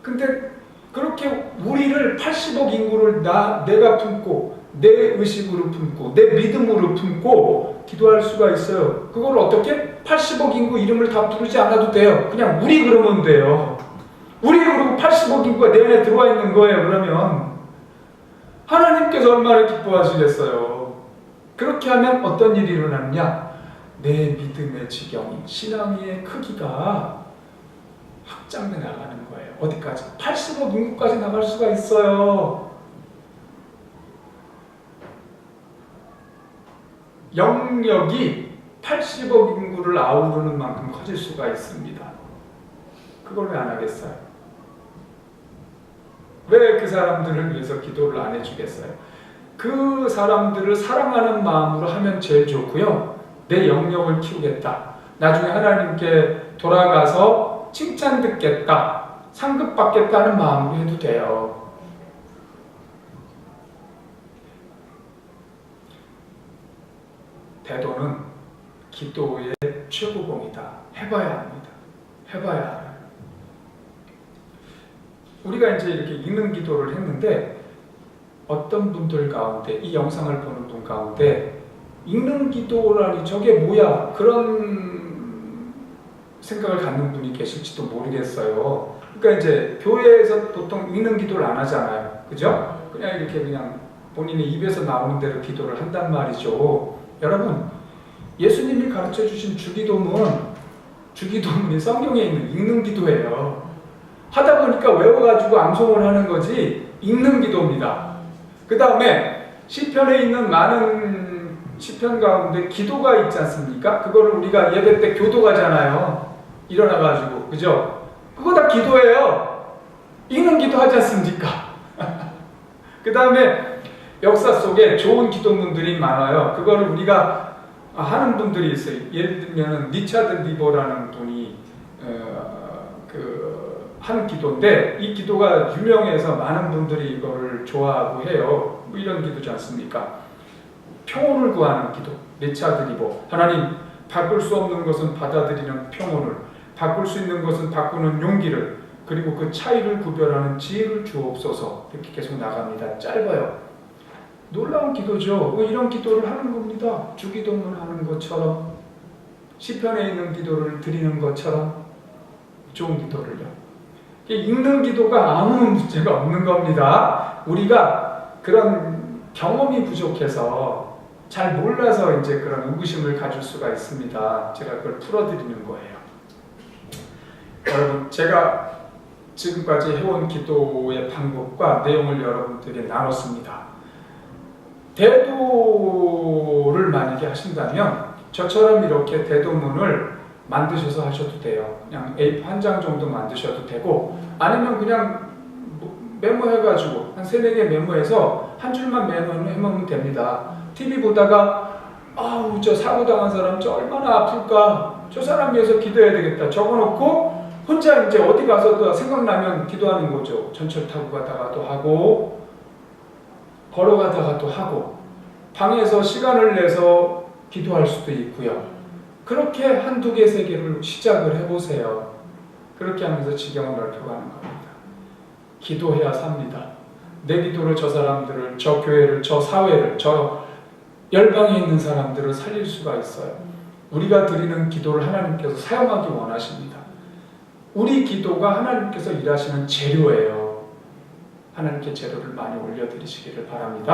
근데 그렇게 우리를 80억 인구를 내가 품고 내 의식으로 품고 내 믿음으로 품고 기도할 수가 있어요. 그걸 어떻게? 80억 인구 이름을 다 부르지 않아도 돼요. 그냥 우리 그러면 돼요. 우리 그러고 80억 인구가 내 안에 들어와 있는 거예요. 그러면 하나님께서 얼마나 기뻐하시겠어요. 그렇게 하면 어떤 일이 일어나느냐? 내 믿음의 지경이, 신앙의 크기가 확장돼 나가는 거예요. 어디까지? 80억 인구까지 나갈 수가 있어요. 영역이 80억 인구를 아우르는 만큼 커질 수가 있습니다. 그걸 왜 안 하겠어요? 왜 그 사람들을 위해서 기도를 안 해주겠어요? 그 사람들을 사랑하는 마음으로 하면 제일 좋고요. 내 영역을 키우겠다. 나중에 하나님께 돌아가서 칭찬 듣겠다. 상급 받겠다는 마음으로 해도 돼요. 대도는 기도의 최고봉이다. 해봐야 합니다. 해봐야 알아요. 우리가 이제 이렇게 읽는 기도를 했는데 어떤 분들 가운데, 이 영상을 보는 분 가운데 읽는 기도라니 저게 뭐야? 그런 생각을 갖는 분이 계실지도 모르겠어요. 그러니까 이제 교회에서 보통 읽는 기도를 안 하잖아요. 그죠? 그냥 이렇게 그냥 본인의 입에서 나오는 대로 기도를 한단 말이죠. 여러분, 예수님이 가르쳐 주신 주기도문이 성경에 있는 읽는 기도예요. 하다 보니까 외워가지고 암송을 하는 거지 읽는 기도입니다. 그 다음에 시편에 있는 많은 시편 가운데 기도가 있지 않습니까? 그거를 우리가 예배 때 교도가잖아요. 일어나가지고, 그죠? 그거 다 기도예요. 읽는 기도 하지 않습니까? 그 다음에 역사 속에 좋은 기도문들이 많아요. 그거를 우리가 하는 분들이 있어요. 예를 들면 리차드 리버라는 분이 한 기도인데 이 기도가 유명해서 많은 분들이 이거를 좋아하고 해요. 뭐 이런 기도지 않습니까? 평온을 구하는 기도. 리차드 리버. 하나님, 바꿀 수 없는 것은 받아들이는 평온을, 바꿀 수 있는 것은 바꾸는 용기를, 그리고 그 차이를 구별하는 지혜를 주옵소서. 이렇게 계속 나갑니다. 짧아요. 놀라운 기도죠. 이런 기도를 하는 겁니다. 주기도문 하는 것처럼, 시편에 있는 기도를 드리는 것처럼 좋은 기도를요. 읽는 기도가 아무 문제가 없는 겁니다. 우리가 그런 경험이 부족해서 잘 몰라서 이제 그런 의구심을 가질 수가 있습니다. 제가 그걸 풀어드리는 거예요. 여러분, 제가 지금까지 해온 기도의 방법과 내용을 여러분들에게 나눴습니다. 대도를 만약에 하신다면 저처럼 이렇게 대도문을 만드셔서 하셔도 돼요. 그냥 A4 한 장 정도 만드셔도 되고, 아니면 그냥 메모해가지고 한 3-4개 메모해서 한 줄만 메모하면 됩니다. TV 보다가 아우 저 사고 당한 사람 저 얼마나 아플까, 저 사람 위해서 기도해야 되겠다 적어놓고 혼자 이제 어디 가서도 생각나면 기도하는 거죠. 전철 타고 가다가도 하고, 걸어가다가도 하고, 방에서 시간을 내서 기도할 수도 있고요. 그렇게 1-2개, 3개를 시작을 해보세요. 그렇게 하면서 지경을 넓혀가는 겁니다. 기도해야 삽니다. 내 기도로 저 사람들을, 저 교회를, 저 사회를, 저 열방에 있는 사람들을 살릴 수가 있어요. 우리가 드리는 기도를 하나님께서 사용하기 원하십니다. 우리 기도가 하나님께서 일하시는 재료예요. 하나님께 재료를 많이 올려드리시기를 바랍니다.